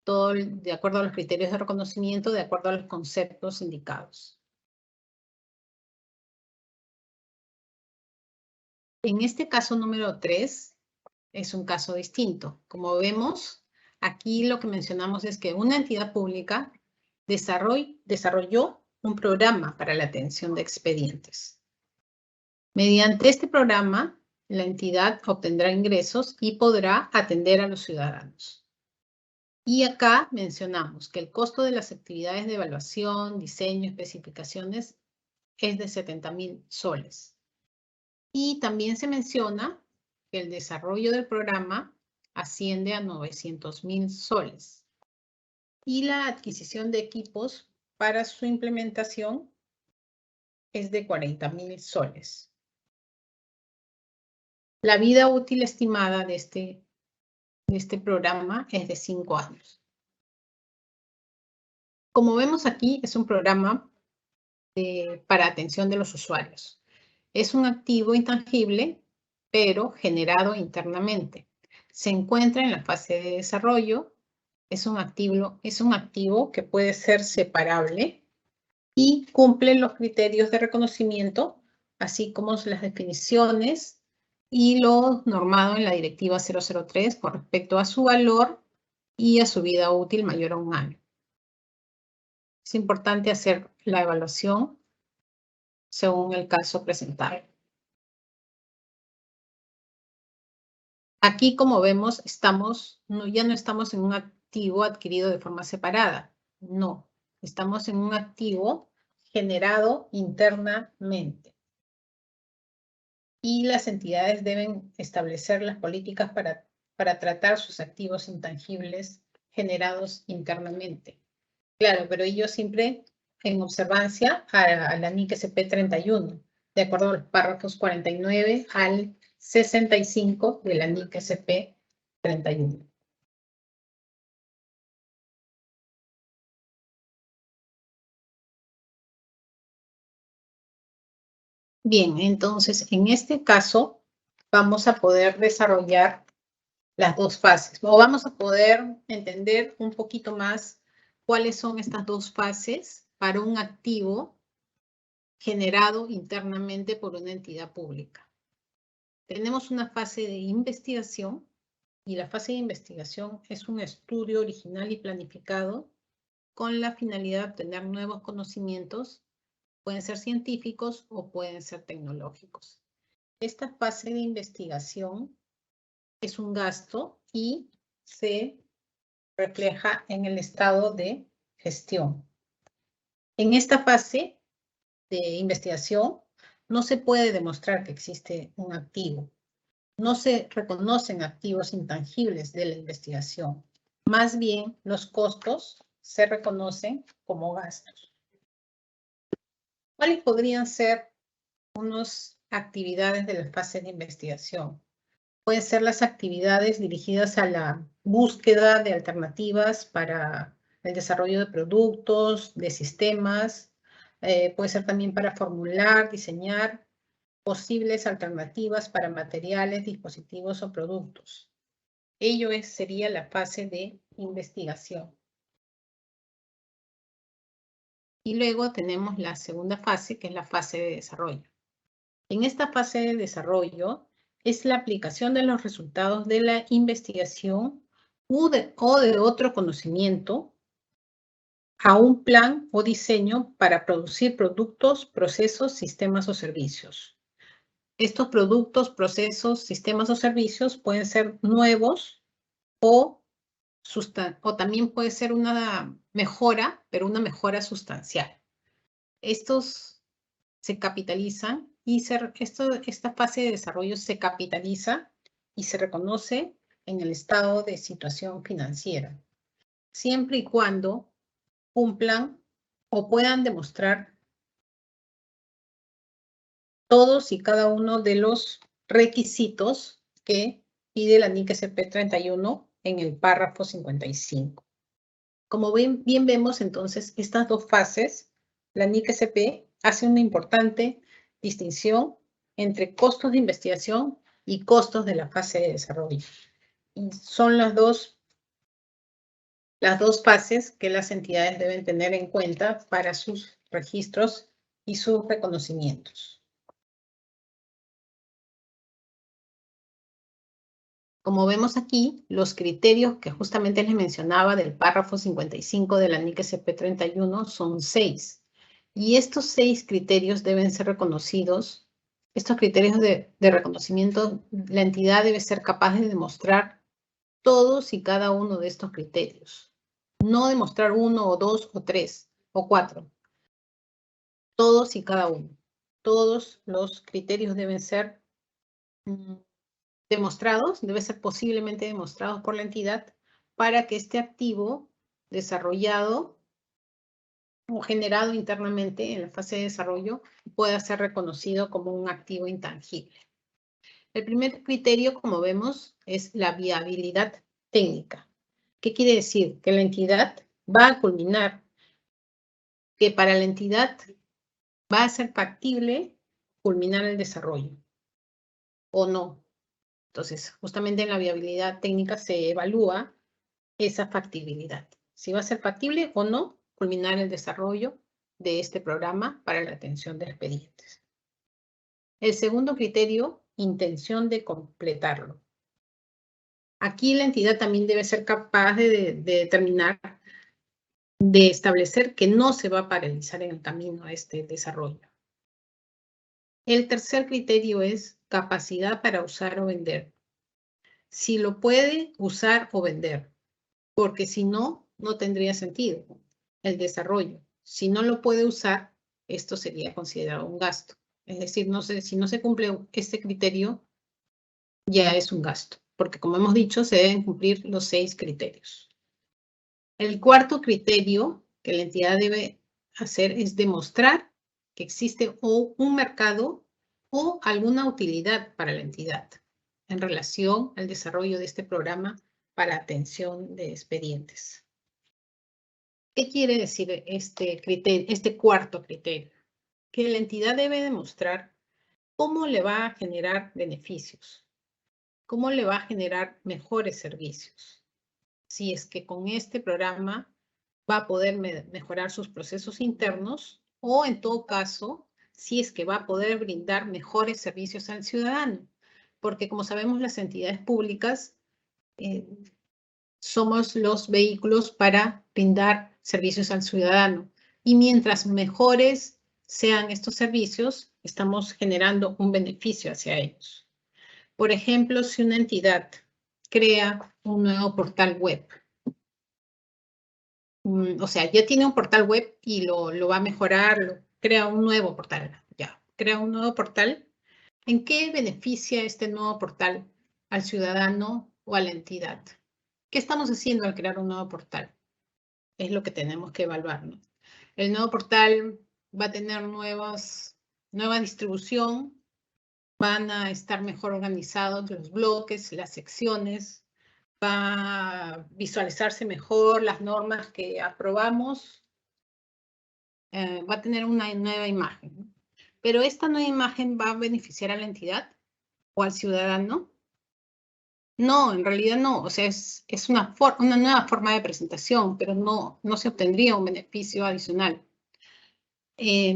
todo de acuerdo a los criterios de reconocimiento, de acuerdo a los conceptos indicados. En este caso número 3 es un caso distinto. Como vemos, aquí lo que mencionamos es que una entidad pública desarrolló un programa para la atención de expedientes. Mediante este programa, la entidad obtendrá ingresos y podrá atender a los ciudadanos. Y acá mencionamos que el costo de las actividades de evaluación, diseño, especificaciones es de 70.000 soles. Y también se menciona que el desarrollo del programa asciende a 900.000 soles. Y la adquisición de equipos para su implementación es de 40.000 soles. La vida útil estimada de este programa es de 5 años. Como vemos aquí, es un programa para atención de los usuarios. Es un activo intangible, pero generado internamente. Se encuentra en la fase de desarrollo. Es un activo que puede ser separable y cumple los criterios de reconocimiento, así como las definiciones y lo normado en la Directiva 003 con respecto a su valor y a su vida útil mayor a 1 año. Es importante hacer la evaluación según el caso presentado. Aquí, como vemos, ya no estamos en un activo adquirido de forma separada. No, estamos en un activo generado internamente. Y las entidades deben establecer las políticas para tratar sus activos intangibles generados internamente. Claro, pero ello siempre en observancia a la NIC SP 31, de acuerdo a los párrafos 49 al 65 de la NIC SP 31. Bien, entonces en este caso vamos a poder desarrollar las dos fases, o vamos a poder entender un poquito más cuáles son estas dos fases para un activo generado internamente por una entidad pública. Tenemos una fase de investigación y la fase de investigación es un estudio original y planificado con la finalidad de obtener nuevos conocimientos, pueden ser científicos o pueden ser tecnológicos. Esta fase de investigación es un gasto y se refleja en el estado de gestión. En esta fase de investigación no se puede demostrar que existe un activo. No se reconocen activos intangibles de la investigación. Más bien, los costos se reconocen como gastos. ¿Cuáles podrían ser unas actividades de la fase de investigación? Pueden ser las actividades dirigidas a la búsqueda de alternativas para el desarrollo de productos, de sistemas. Puede ser también para formular, diseñar posibles alternativas para materiales, dispositivos o productos. Ello sería la fase de investigación. Y luego tenemos la segunda fase, que es la fase de desarrollo. En esta fase de desarrollo es la aplicación de los resultados de la investigación o de otro conocimiento a un plan o diseño para producir productos, procesos, sistemas o servicios. Estos productos, procesos, sistemas o servicios pueden ser nuevos o también puede ser una mejora, pero una mejora sustancial. Estos se capitalizan y esta fase de desarrollo se capitaliza y se reconoce en el estado de situación financiera, siempre y cuando cumplan o puedan demostrar todos y cada uno de los requisitos que pide la NIC SP 31 en el párrafo 55. Como bien vemos, entonces, estas dos fases, la NIC SP hace una importante distinción entre costos de investigación y costos de la fase de desarrollo. Y son las dos fases que las entidades deben tener en cuenta para sus registros y sus reconocimientos. Como vemos aquí, los criterios que justamente les mencionaba del párrafo 55 de la NIC SP 31 son 6. Y estos 6 criterios deben ser reconocidos. Estos criterios de reconocimiento, la entidad debe ser capaz de demostrar todos y cada uno de estos criterios. No demostrar 1 o 2 o 3 o 4. Todos y cada uno. Todos los criterios deben ser demostrados, debe ser posiblemente demostrados por la entidad para que este activo desarrollado o generado internamente en la fase de desarrollo pueda ser reconocido como un activo intangible. El primer criterio, como vemos, es la viabilidad técnica. ¿Qué quiere decir? Que la entidad va a culminar, que para la entidad va a ser factible culminar el desarrollo o no. Entonces, justamente en la viabilidad técnica se evalúa esa factibilidad. Si va a ser factible o no culminar el desarrollo de este programa para la atención de expedientes. El segundo criterio, intención de completarlo. Aquí la entidad también debe ser capaz de determinar, de establecer que no se va a paralizar en el camino a este desarrollo. El tercer criterio es capacidad para usar o vender. Si lo puede usar o vender, porque si no, no tendría sentido el desarrollo. Si no lo puede usar, esto sería considerado un gasto. Es decir, si no se cumple este criterio, ya es un gasto, porque como hemos dicho, se deben cumplir los 6 criterios. El cuarto criterio que la entidad debe hacer es demostrar que existe un mercado o alguna utilidad para la entidad en relación al desarrollo de este programa para atención de expedientes. ¿Qué quiere decir este cuarto criterio? Que la entidad debe demostrar cómo le va a generar beneficios, cómo le va a generar mejores servicios. Si es que con este programa va a poder mejorar sus procesos internos o en todo caso, si es que va a poder brindar mejores servicios al ciudadano. Porque como sabemos, las entidades públicas somos los vehículos para brindar servicios al ciudadano. Y mientras mejores sean estos servicios, estamos generando un beneficio hacia ellos. Por ejemplo, si una entidad crea un nuevo portal web, o sea, ya tiene un portal web y lo va a mejorar, crea un nuevo portal, ya, crea un nuevo portal. ¿En qué beneficia este nuevo portal al ciudadano o a la entidad? ¿Qué estamos haciendo al crear un nuevo portal? Es lo que tenemos que evaluar, ¿no? El nuevo portal va a tener nueva distribución, van a estar mejor organizados los bloques, las secciones, va a visualizarse mejor las normas que aprobamos, va a tener una nueva imagen, ¿no? Pero esta nueva imagen va a beneficiar a la entidad o al ciudadano. No, en realidad no. O sea, es una nueva forma de presentación, pero no se obtendría un beneficio adicional.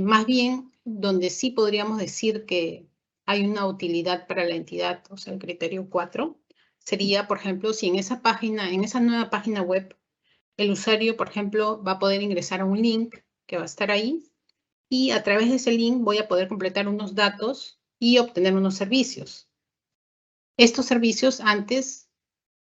Más bien, donde sí podríamos decir que hay una utilidad para la entidad, o sea, el criterio 4, sería, por ejemplo, si en esa página, en esa nueva página web, el usuario, por ejemplo, va a poder ingresar a un link que va a estar ahí y a través de ese link voy a poder completar unos datos y obtener unos servicios. Estos servicios antes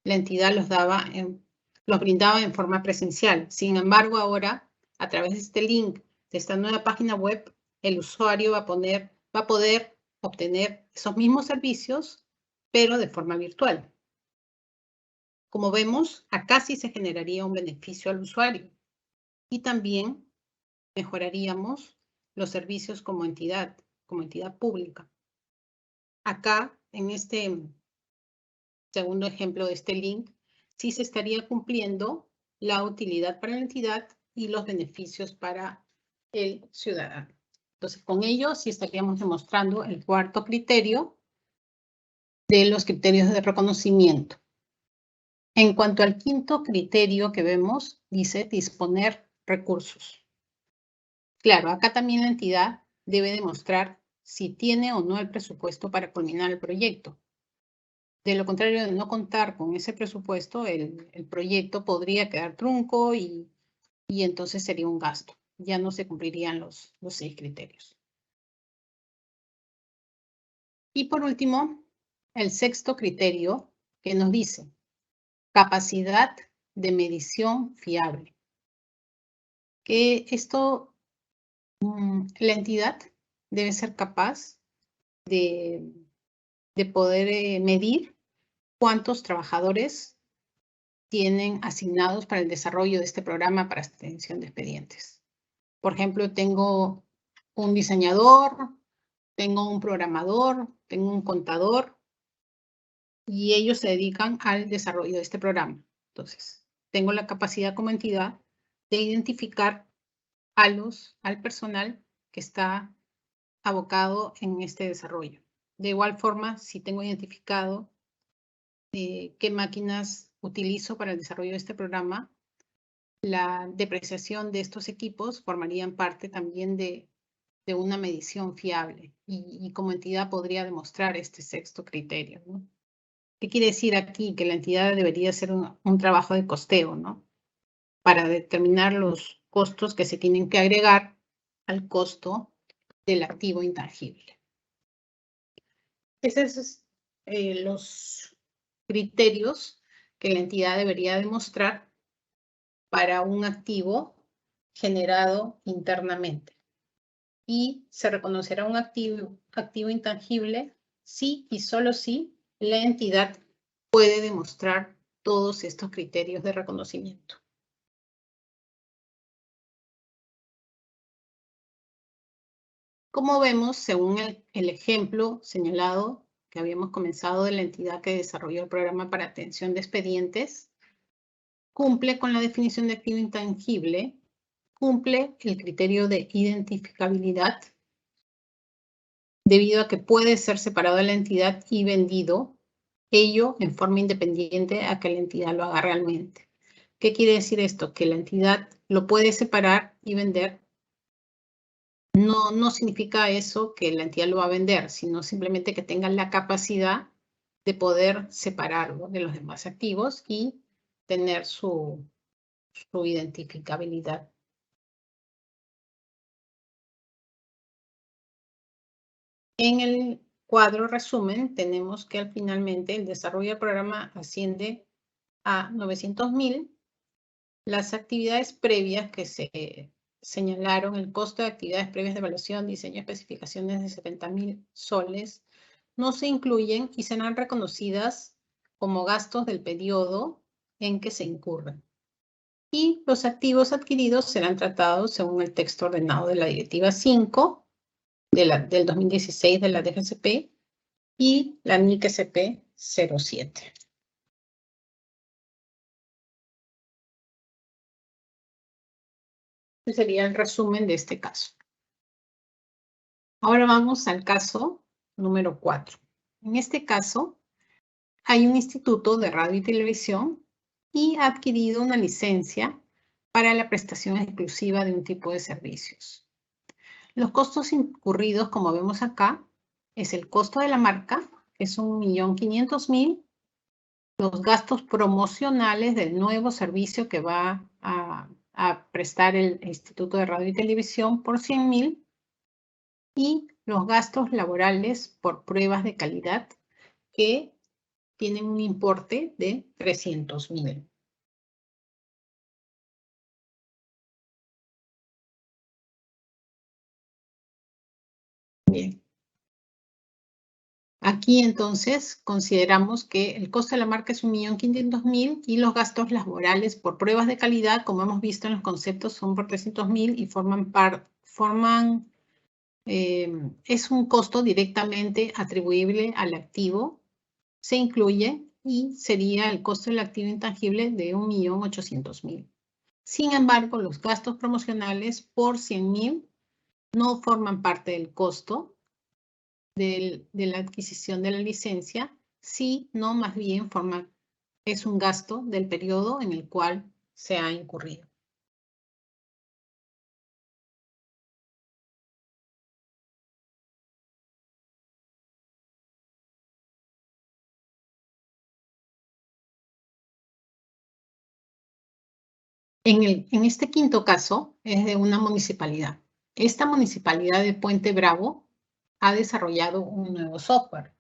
la entidad los brindaba en forma presencial. Sin embargo, ahora, a través de este link, de esta nueva página web, el usuario va a poder obtener esos mismos servicios, pero de forma virtual. Como vemos, acá sí se generaría un beneficio al usuario y también mejoraríamos los servicios como entidad pública. Acá, en este segundo ejemplo de este link, sí se estaría cumpliendo la utilidad para la entidad y los beneficios para el ciudadano. Entonces, con ello sí estaríamos demostrando el cuarto criterio de los criterios de reconocimiento. En cuanto al quinto criterio que vemos, dice disponer recursos. Claro, acá también la entidad debe demostrar si tiene o no el presupuesto para culminar el proyecto. De lo contrario, de no contar con ese presupuesto, el proyecto podría quedar trunco y entonces sería un gasto. Ya no se cumplirían los 6 criterios. Y por último, el sexto criterio que nos dice capacidad de medición fiable. Que esto, la entidad debe ser capaz de poder medir cuántos trabajadores tienen asignados para el desarrollo de este programa para atención de expedientes. Por ejemplo, tengo un diseñador, tengo un programador, tengo un contador y ellos se dedican al desarrollo de este programa. Entonces, tengo la capacidad como entidad de identificar al personal que está abocado en este desarrollo. De igual forma, si tengo identificado qué máquinas utilizo para el desarrollo de este programa, la depreciación de estos equipos formarían parte también de una medición fiable y como entidad podría demostrar este sexto criterio, ¿no? ¿Qué quiere decir aquí? Que la entidad debería hacer un trabajo de costeo, ¿no? Para determinar los costos que se tienen que agregar al costo del activo intangible. Esos son los criterios que la entidad debería demostrar para un activo generado internamente. Y se reconocerá un activo intangible si y solo si la entidad puede demostrar todos estos criterios de reconocimiento. Como vemos, según el ejemplo señalado que habíamos comenzado de la entidad que desarrolló el programa para atención de expedientes, cumple con la definición de activo intangible, cumple el criterio de identificabilidad, debido a que puede ser separado de la entidad y vendido, ello en forma independiente a que la entidad lo haga realmente. ¿Qué quiere decir esto? Que la entidad lo puede separar y vender. No significa eso que la entidad lo va a vender, sino simplemente que tenga la capacidad de poder separarlo de los demás activos y tener su identificabilidad. En el cuadro resumen tenemos que finalmente el desarrollo del programa asciende a 900.000. Las actividades previas que se señalaron el costo de actividades previas de evaluación, diseño, especificaciones de 70.000 soles, no se incluyen y serán reconocidas como gastos del periodo en que se incurren. Y los activos adquiridos serán tratados según el texto ordenado de la Directiva 5 del 2016 de la DGCP y la NIC-SP 07. Este sería el resumen de este caso. Ahora vamos al caso número 4. En este caso, hay un instituto de radio y televisión y ha adquirido una licencia para la prestación exclusiva de un tipo de servicios. Los costos incurridos, como vemos acá, es el costo de la marca, que es 1.500.000, los gastos promocionales del nuevo servicio que va a prestar el Instituto de Radio y Televisión por 100.000 y los gastos laborales por pruebas de calidad que tienen un importe de 300.000. Bien. Aquí entonces consideramos que el costo de la marca es 1.500.000 y los gastos laborales por pruebas de calidad, como hemos visto en los conceptos, son por 300.000 y es un costo directamente atribuible al activo, se incluye y sería el costo del activo intangible de 1.800.000. Sin embargo, los gastos promocionales por 100.000 no forman parte del costo de la adquisición de la licencia, sino más bien es un gasto del periodo en el cual se ha incurrido. En este quinto caso es de una municipalidad. Esta municipalidad de Puente Bravo ha desarrollado un nuevo software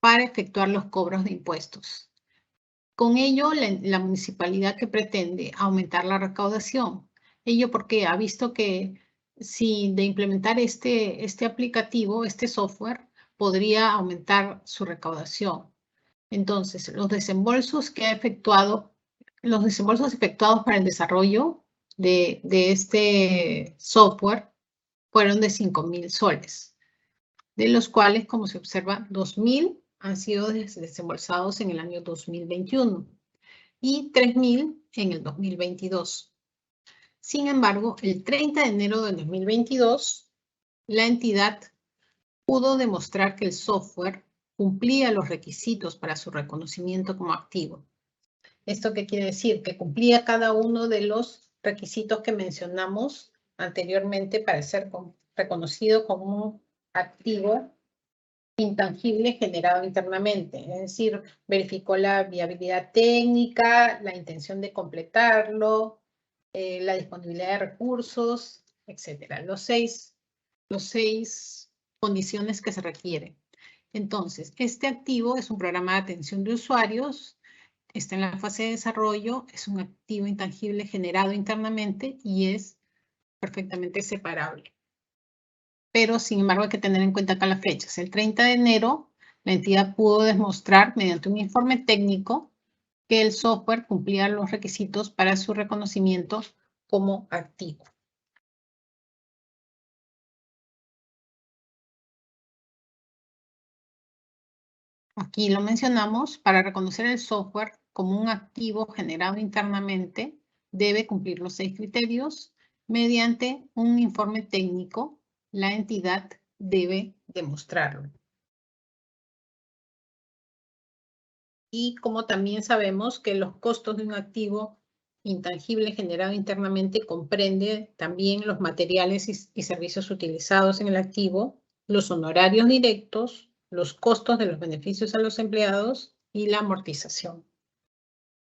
para efectuar los cobros de impuestos. Con ello, la municipalidad que pretende aumentar la recaudación. Ello porque ha visto que si de implementar este aplicativo, este software, podría aumentar su recaudación. Entonces, los desembolsos efectuados para el desarrollo de este software fueron de 5.000 soles, de los cuales, como se observa, 2.000 han sido desembolsados en el año 2021 y 3.000 en el 2022. Sin embargo, el 30 de enero del 2022, la entidad pudo demostrar que el software cumplía los requisitos para su reconocimiento como activo. ¿Esto qué quiere decir? Que cumplía cada uno de los requisitos que mencionamos anteriormente para ser reconocido como un activo intangible generado internamente. Es decir, verificó la viabilidad técnica, la intención de completarlo, la disponibilidad de recursos, etc. Los seis condiciones que se requieren. Entonces, este activo es un programa de atención de usuarios, está en la fase de desarrollo, es un activo intangible generado internamente y es perfectamente separable. Pero, sin embargo, hay que tener en cuenta acá las fechas. El 30 de enero, la entidad pudo demostrar mediante un informe técnico que el software cumplía los requisitos para su reconocimiento como activo. Aquí lo mencionamos, para reconocer el software como un activo generado internamente, debe cumplir los 6 criterios. Mediante un informe técnico, la entidad debe demostrarlo. Y como también sabemos que los costos de un activo intangible generado internamente comprende también los materiales y servicios utilizados en el activo, los honorarios directos, los costos de los beneficios a los empleados y la amortización.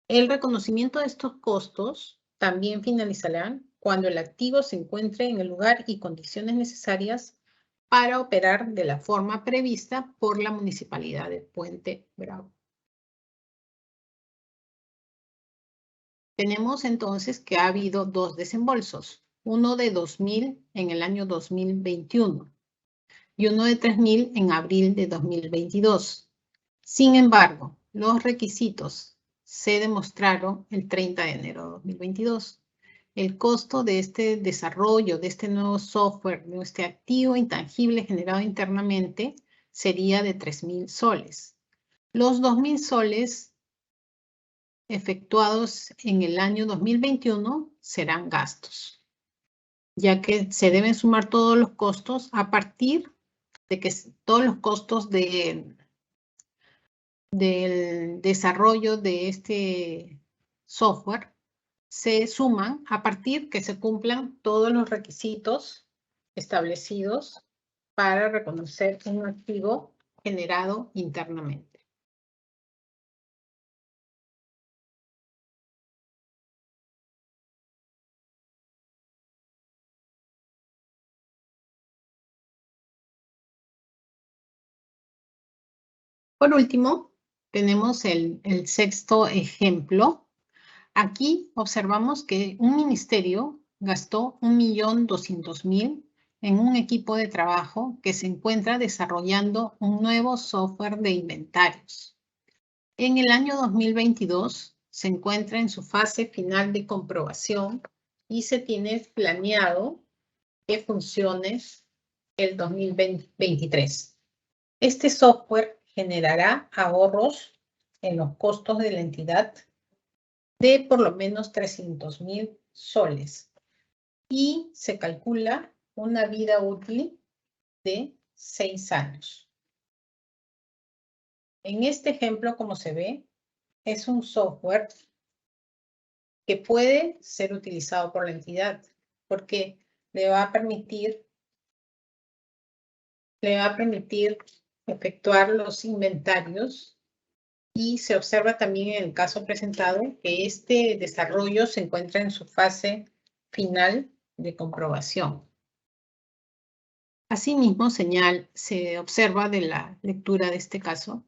El reconocimiento de estos costos también finalizará cuando el activo se encuentre en el lugar y condiciones necesarias para operar de la forma prevista por la Municipalidad de Puente Bravo. Tenemos entonces que ha habido 2 desembolsos, uno de 2.000 en el año 2021 y uno de 3.000 en abril de 2022. Sin embargo, los requisitos se demostraron el 30 de enero de 2022. El costo de este desarrollo, de este nuevo software, de este activo intangible generado internamente, sería de 3.000 soles. Los 2.000 soles efectuados en el año 2021 serán gastos, ya que se deben sumar todos los costos a partir de que todos los costos del desarrollo de este software se suman a partir que se cumplan todos los requisitos establecidos para reconocer un activo generado internamente. Por último, tenemos el sexto ejemplo. Aquí observamos que un ministerio gastó 1.200.000 en un equipo de trabajo que se encuentra desarrollando un nuevo software de inventarios. En el año 2022 se encuentra en su fase final de comprobación y se tiene planeado que funcione el 2023. Este software generará ahorros en los costos de la entidad de por lo menos 300.000 soles y se calcula una vida útil de 6 años. En este ejemplo, como se ve, es un software que puede ser utilizado por la entidad porque le va a permitir efectuar los inventarios. Y se observa también en el caso presentado que este desarrollo se encuentra en su fase final de comprobación. Asimismo, se observa de la lectura de este caso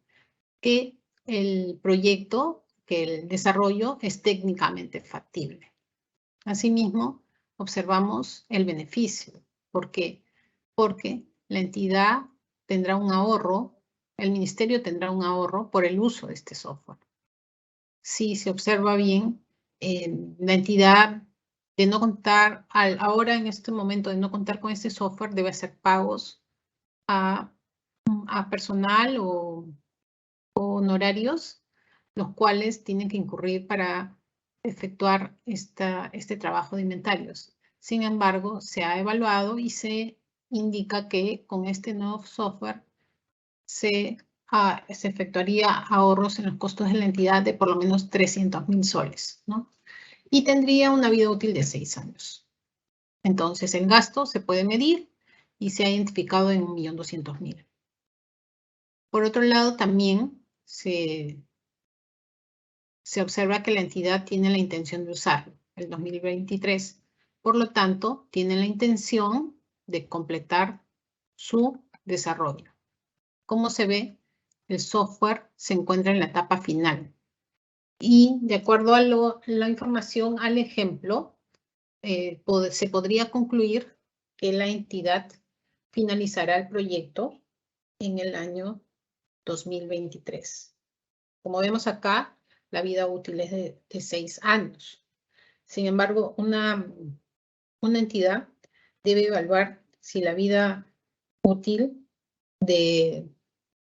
que el proyecto, que el desarrollo es técnicamente factible. Asimismo, observamos el beneficio. ¿Por qué? Porque la entidad tendrá un ahorro, el ministerio tendrá un ahorro por el uso de este software. Si se observa bien, la entidad de no contar, ahora en este momento de no contar con este software, debe hacer pagos a personal o honorarios, los cuales tienen que incurrir para efectuar este trabajo de inventarios. Sin embargo, se ha evaluado y se indica que con este nuevo software se efectuaría ahorros en los costos de la entidad de por lo menos 300.000 soles, ¿no? Y tendría una vida útil de 6 años. Entonces, el gasto se puede medir y se ha identificado en 1.200.000. Por otro lado, también se observa que la entidad tiene la intención de usarlo el 2023. Por lo tanto, tiene la intención de completar su desarrollo. Como se ve, el software se encuentra en la etapa final. Y de acuerdo a la información al ejemplo, se podría concluir que la entidad finalizará el proyecto en el año 2023. Como vemos acá, la vida útil es de 6 años. Sin embargo, una entidad debe evaluar si la vida útil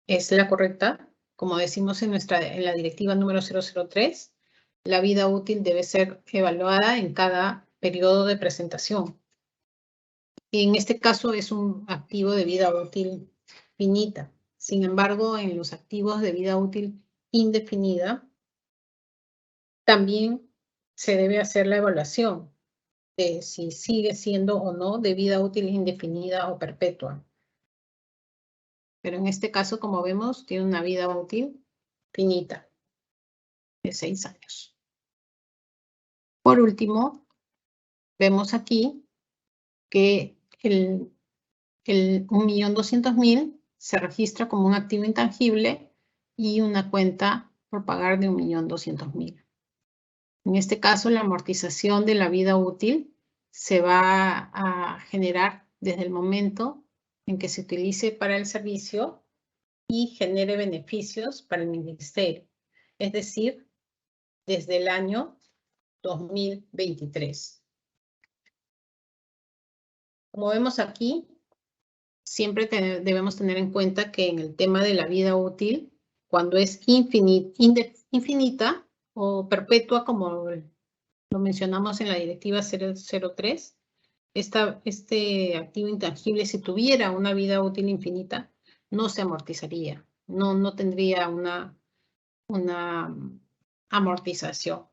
es la correcta. Como decimos en la directiva número 003, la vida útil debe ser evaluada en cada periodo de presentación. En este caso es un activo de vida útil finita. Sin embargo, en los activos de vida útil indefinida, también se debe hacer la evaluación de si sigue siendo o no de vida útil indefinida o perpetua. Pero en este caso, como vemos, tiene una vida útil finita de 6 años. Por último, vemos aquí que el 1.200.000 se registra como un activo intangible y una cuenta por pagar de 1.200.000. En este caso, la amortización de la vida útil se va a generar desde el momento en que se utilice para el servicio y genere beneficios para el ministerio, es decir, desde el año 2023. Como vemos aquí, siempre debemos tener en cuenta que en el tema de la vida útil, cuando es infinita o perpetua, como lo mencionamos en la directiva 003, este activo intangible, si tuviera una vida útil infinita, no se amortizaría, no tendría una amortización.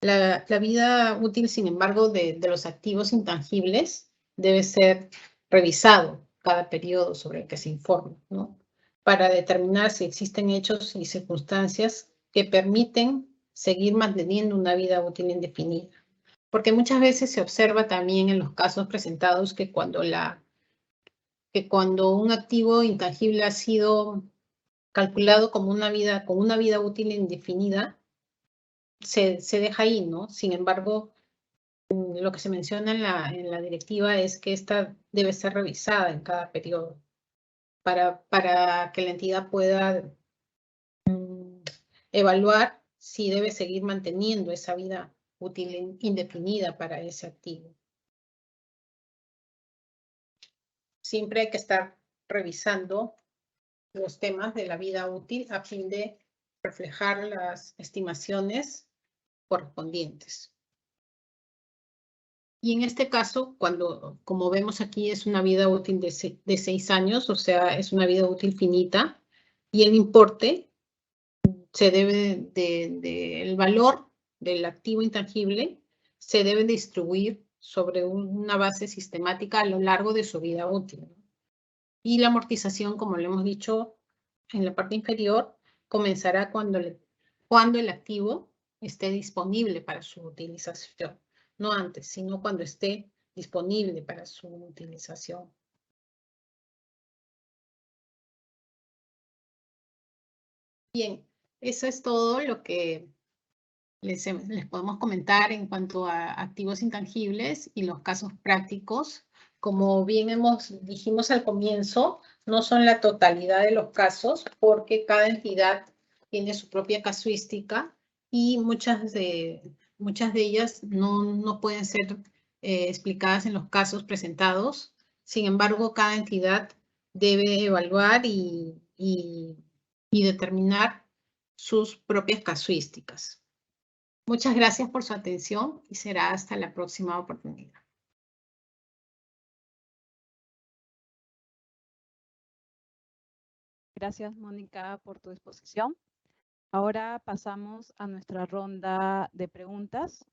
La vida útil, sin embargo, de los activos intangibles debe ser revisado cada periodo sobre el que se informe, ¿no? Para determinar si existen hechos y circunstancias que permiten seguir manteniendo una vida útil indefinida. Porque muchas veces se observa también en los casos presentados que cuando un activo intangible ha sido calculado como con una vida útil indefinida, se deja ahí, ¿no? Sin embargo, lo que se menciona en la directiva es que esta debe ser revisada en cada periodo para que la entidad pueda evaluar si debe seguir manteniendo esa vida útil indefinida para ese activo. Siempre hay que estar revisando los temas de la vida útil a fin de reflejar las estimaciones correspondientes. Y en este caso, como vemos aquí, es una vida útil de 6 años, o sea, es una vida útil finita, y el importe se debe el valor del activo intangible se debe distribuir sobre una base sistemática a lo largo de su vida útil. Y la amortización, como lo hemos dicho en la parte inferior, comenzará cuando el activo esté disponible para su utilización. No antes, sino cuando esté disponible para su utilización. Bien, eso es todo lo que les podemos comentar en cuanto a activos intangibles y los casos prácticos. Como bien dijimos al comienzo, no son la totalidad de los casos porque cada entidad tiene su propia casuística y muchas de ellas no pueden ser explicadas en los casos presentados. Sin embargo, cada entidad debe evaluar y determinar sus propias casuísticas. Muchas gracias por su atención y será hasta la próxima oportunidad. Gracias, Mónica, por tu exposición. Ahora pasamos a nuestra ronda de preguntas.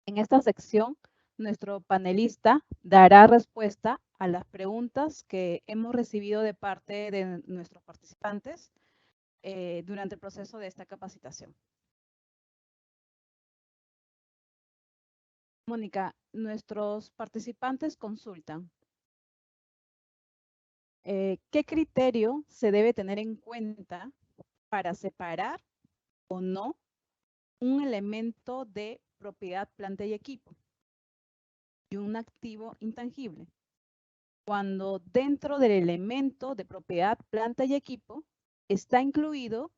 En esta sección, nuestro panelista dará respuesta a las preguntas que hemos recibido de parte de nuestros participantes durante el proceso de esta capacitación. Mónica, nuestros participantes consultan. ¿Qué criterio se debe tener en cuenta para separar o no un elemento de propiedad, planta y equipo y un activo intangible? Cuando dentro del elemento de propiedad, planta y equipo está incluido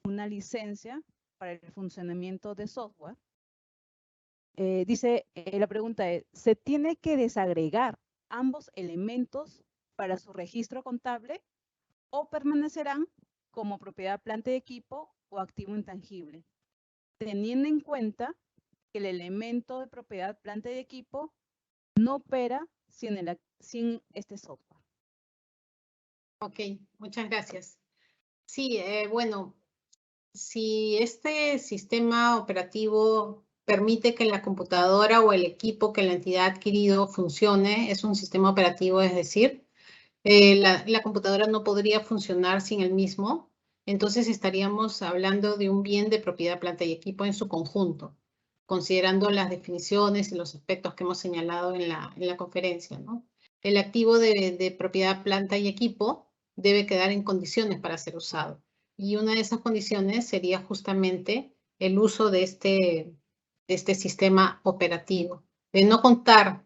una licencia para el funcionamiento de software. La pregunta es, ¿se tiene que desagregar ambos elementos para su registro contable o permanecerán como propiedad, planta y equipo o activo intangible? Teniendo en cuenta que el elemento de propiedad, planta y equipo no opera sin este software. Ok, muchas gracias. Sí, bueno, si este sistema operativo permite que la computadora o el equipo que la entidad ha adquirido funcione, es un sistema operativo, es decir, la computadora no podría funcionar sin el mismo, entonces estaríamos hablando de un bien de propiedad, planta y equipo en su conjunto, considerando las definiciones y los aspectos que hemos señalado en la conferencia, ¿no? El activo de propiedad, planta y equipo debe quedar en condiciones para ser usado. Y una de esas condiciones sería justamente el uso de este sistema operativo. de no contar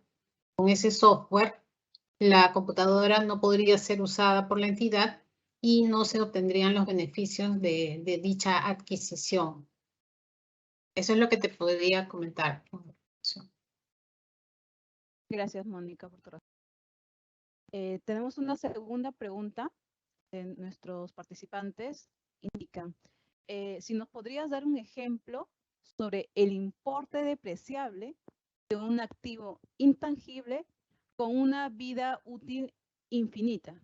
con ese software, la computadora no podría ser usada por la entidad y no se obtendrían los beneficios de dicha adquisición. Eso es lo que te podría comentar. Gracias, Mónica, por tu respuesta. Tenemos una segunda pregunta de nuestros participantes. Indican, si nos podrías dar un ejemplo sobre el importe depreciable de un activo intangible con una vida útil infinita.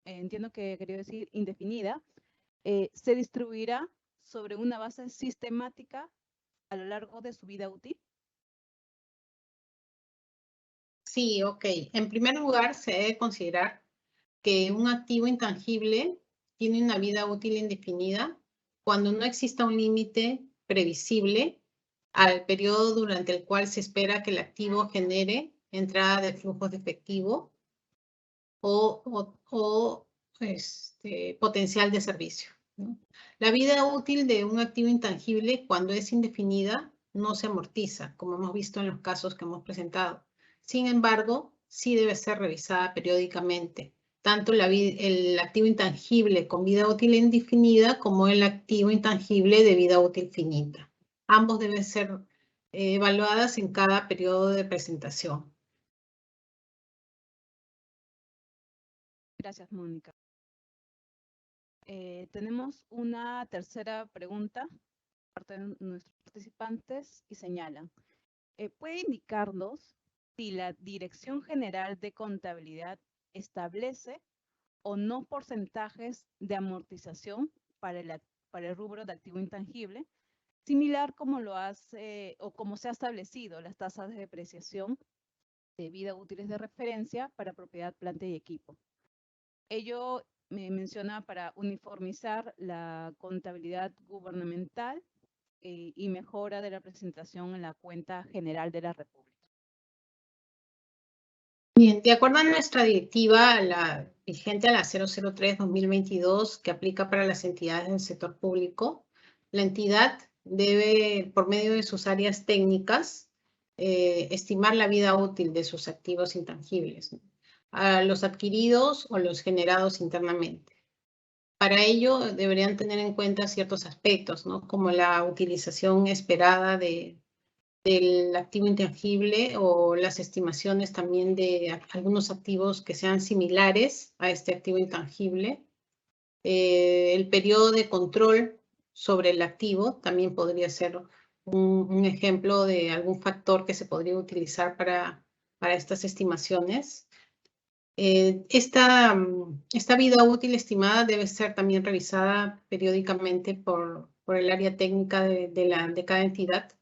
Entiendo que quería decir indefinida. ¿Se distribuirá sobre una base sistemática a lo largo de su vida útil? Sí, ok. En primer lugar, se debe considerar que un activo intangible tiene una vida útil indefinida cuando no exista un límite previsible al periodo durante el cual se espera que el activo genere entrada de flujos de efectivo o potencial de servicio, ¿no? La vida útil de un activo intangible, cuando es indefinida, no se amortiza, como hemos visto en los casos que hemos presentado. Sin embargo, sí debe ser revisada periódicamente, tanto el activo intangible con vida útil indefinida como el activo intangible de vida útil finita. Ambos deben ser evaluadas en cada periodo de presentación. Gracias, Mónica. Tenemos una tercera pregunta por parte de nuestros participantes y señalan, ¿puede indicarnos si la Dirección General de Contabilidad establece o no porcentajes de amortización para el rubro de activo intangible, similar como lo hace o como se ha establecido las tasas de depreciación de vida útiles de referencia para propiedad, planta y equipo? Ello me menciona para uniformizar la contabilidad gubernamental y mejora de la presentación en la cuenta general de la República. Bien, de acuerdo a nuestra directiva, la vigente a la 003/2022, que aplica para las entidades del sector público, la entidad debe, por medio de sus áreas técnicas, estimar la vida útil de sus activos intangibles, ¿no? A los adquiridos o los generados internamente. Para ello, deberían tener en cuenta ciertos aspectos, ¿no? Como la utilización esperada del activo intangible o las estimaciones también de algunos activos que sean similares a este activo intangible. El periodo de control sobre el activo también podría ser un ejemplo de algún factor que se podría utilizar para estas estimaciones. Esta vida útil estimada debe ser también revisada periódicamente por el área técnica de cada entidad.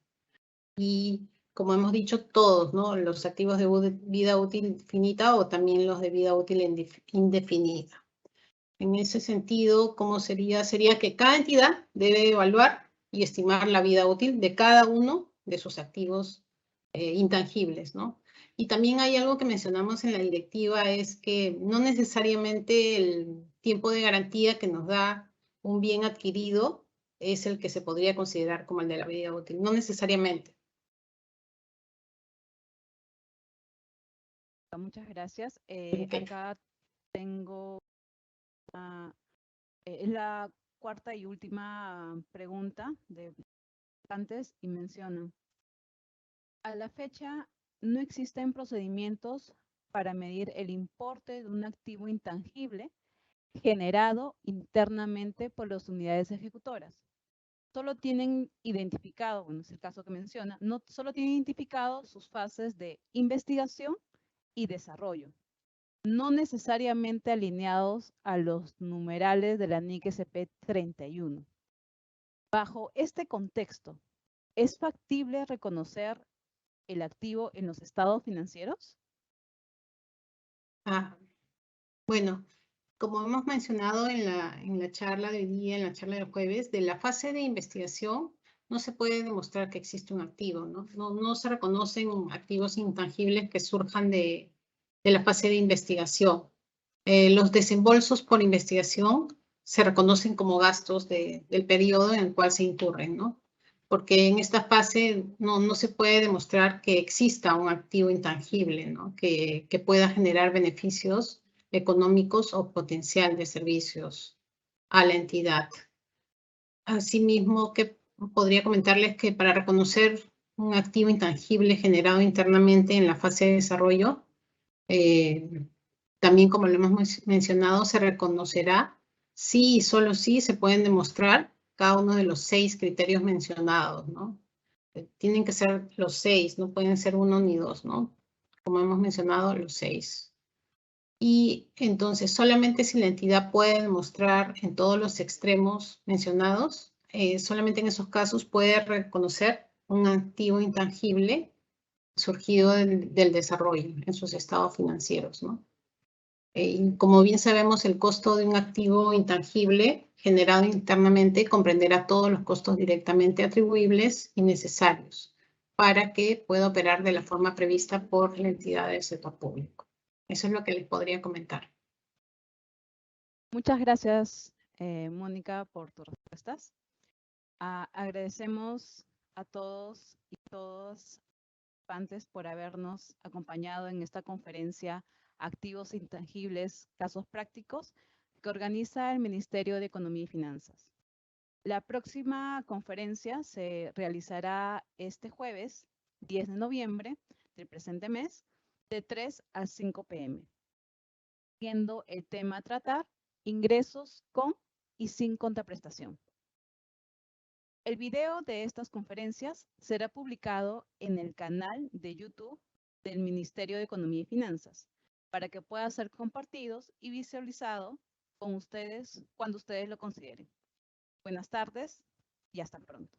Y como hemos dicho, todos, ¿no? Los activos de vida útil finita o también los de vida útil indefinida. En ese sentido, ¿cómo sería? Sería que cada entidad debe evaluar y estimar la vida útil de cada uno de sus activos intangibles, ¿no? Y también hay algo que mencionamos en la directiva, es que no necesariamente el tiempo de garantía que nos da un bien adquirido es el que se podría considerar como el de la vida útil, no necesariamente. Muchas gracias. Okay. Acá tengo es la cuarta y última pregunta de antes y mencionan, a la fecha no existen procedimientos para medir el importe de un activo intangible generado internamente por las unidades ejecutoras. Solo tienen identificado, bueno, es el caso que menciona, no solo tienen identificado sus fases de investigación y desarrollo, no necesariamente alineados a los numerales de la NIC SP 31. Bajo este contexto, ¿es factible reconocer el activo en los estados financieros? Bueno, como hemos mencionado en la charla de hoy día, en la charla del jueves, de la fase de investigación no se puede demostrar que existe un activo, ¿no? No se reconocen activos intangibles que surjan de la fase de investigación. Los desembolsos por investigación se reconocen como gastos del periodo en el cual se incurren, ¿no? porque en esta fase no se puede demostrar que exista un activo intangible, ¿no? que pueda generar beneficios económicos o potencial de servicios a la entidad. Asimismo, que podría comentarles que para reconocer un activo intangible generado internamente en la fase de desarrollo, también como lo hemos mencionado, se reconocerá si y solo si se pueden demostrar cada uno de los 6 criterios mencionados, ¿no? Tienen que ser los 6, no pueden ser 1 ni 2, ¿no? Como hemos mencionado, los 6. Y entonces, solamente si la entidad puede demostrar en todos los extremos mencionados, solamente en esos casos puede reconocer un activo intangible surgido del desarrollo en sus estados financieros, ¿no? Como bien sabemos, el costo de un activo intangible generado internamente comprenderá todos los costos directamente atribuibles y necesarios para que pueda operar de la forma prevista por la entidad del sector público. Eso es lo que les podría comentar. Muchas gracias, Mónica, por tus respuestas. Agradecemos a todos y todas participantes por habernos acompañado en esta conferencia Activos Intangibles, Casos Prácticos, que organiza el Ministerio de Economía y Finanzas. La próxima conferencia se realizará este jueves, 10 de noviembre del presente mes, de 3 a 5 p.m., siendo el tema a tratar ingresos con y sin contraprestación. El video de estas conferencias será publicado en el canal de YouTube del Ministerio de Economía y Finanzas para que pueda ser compartidos y visualizado con ustedes cuando ustedes lo consideren. Buenas tardes y hasta pronto.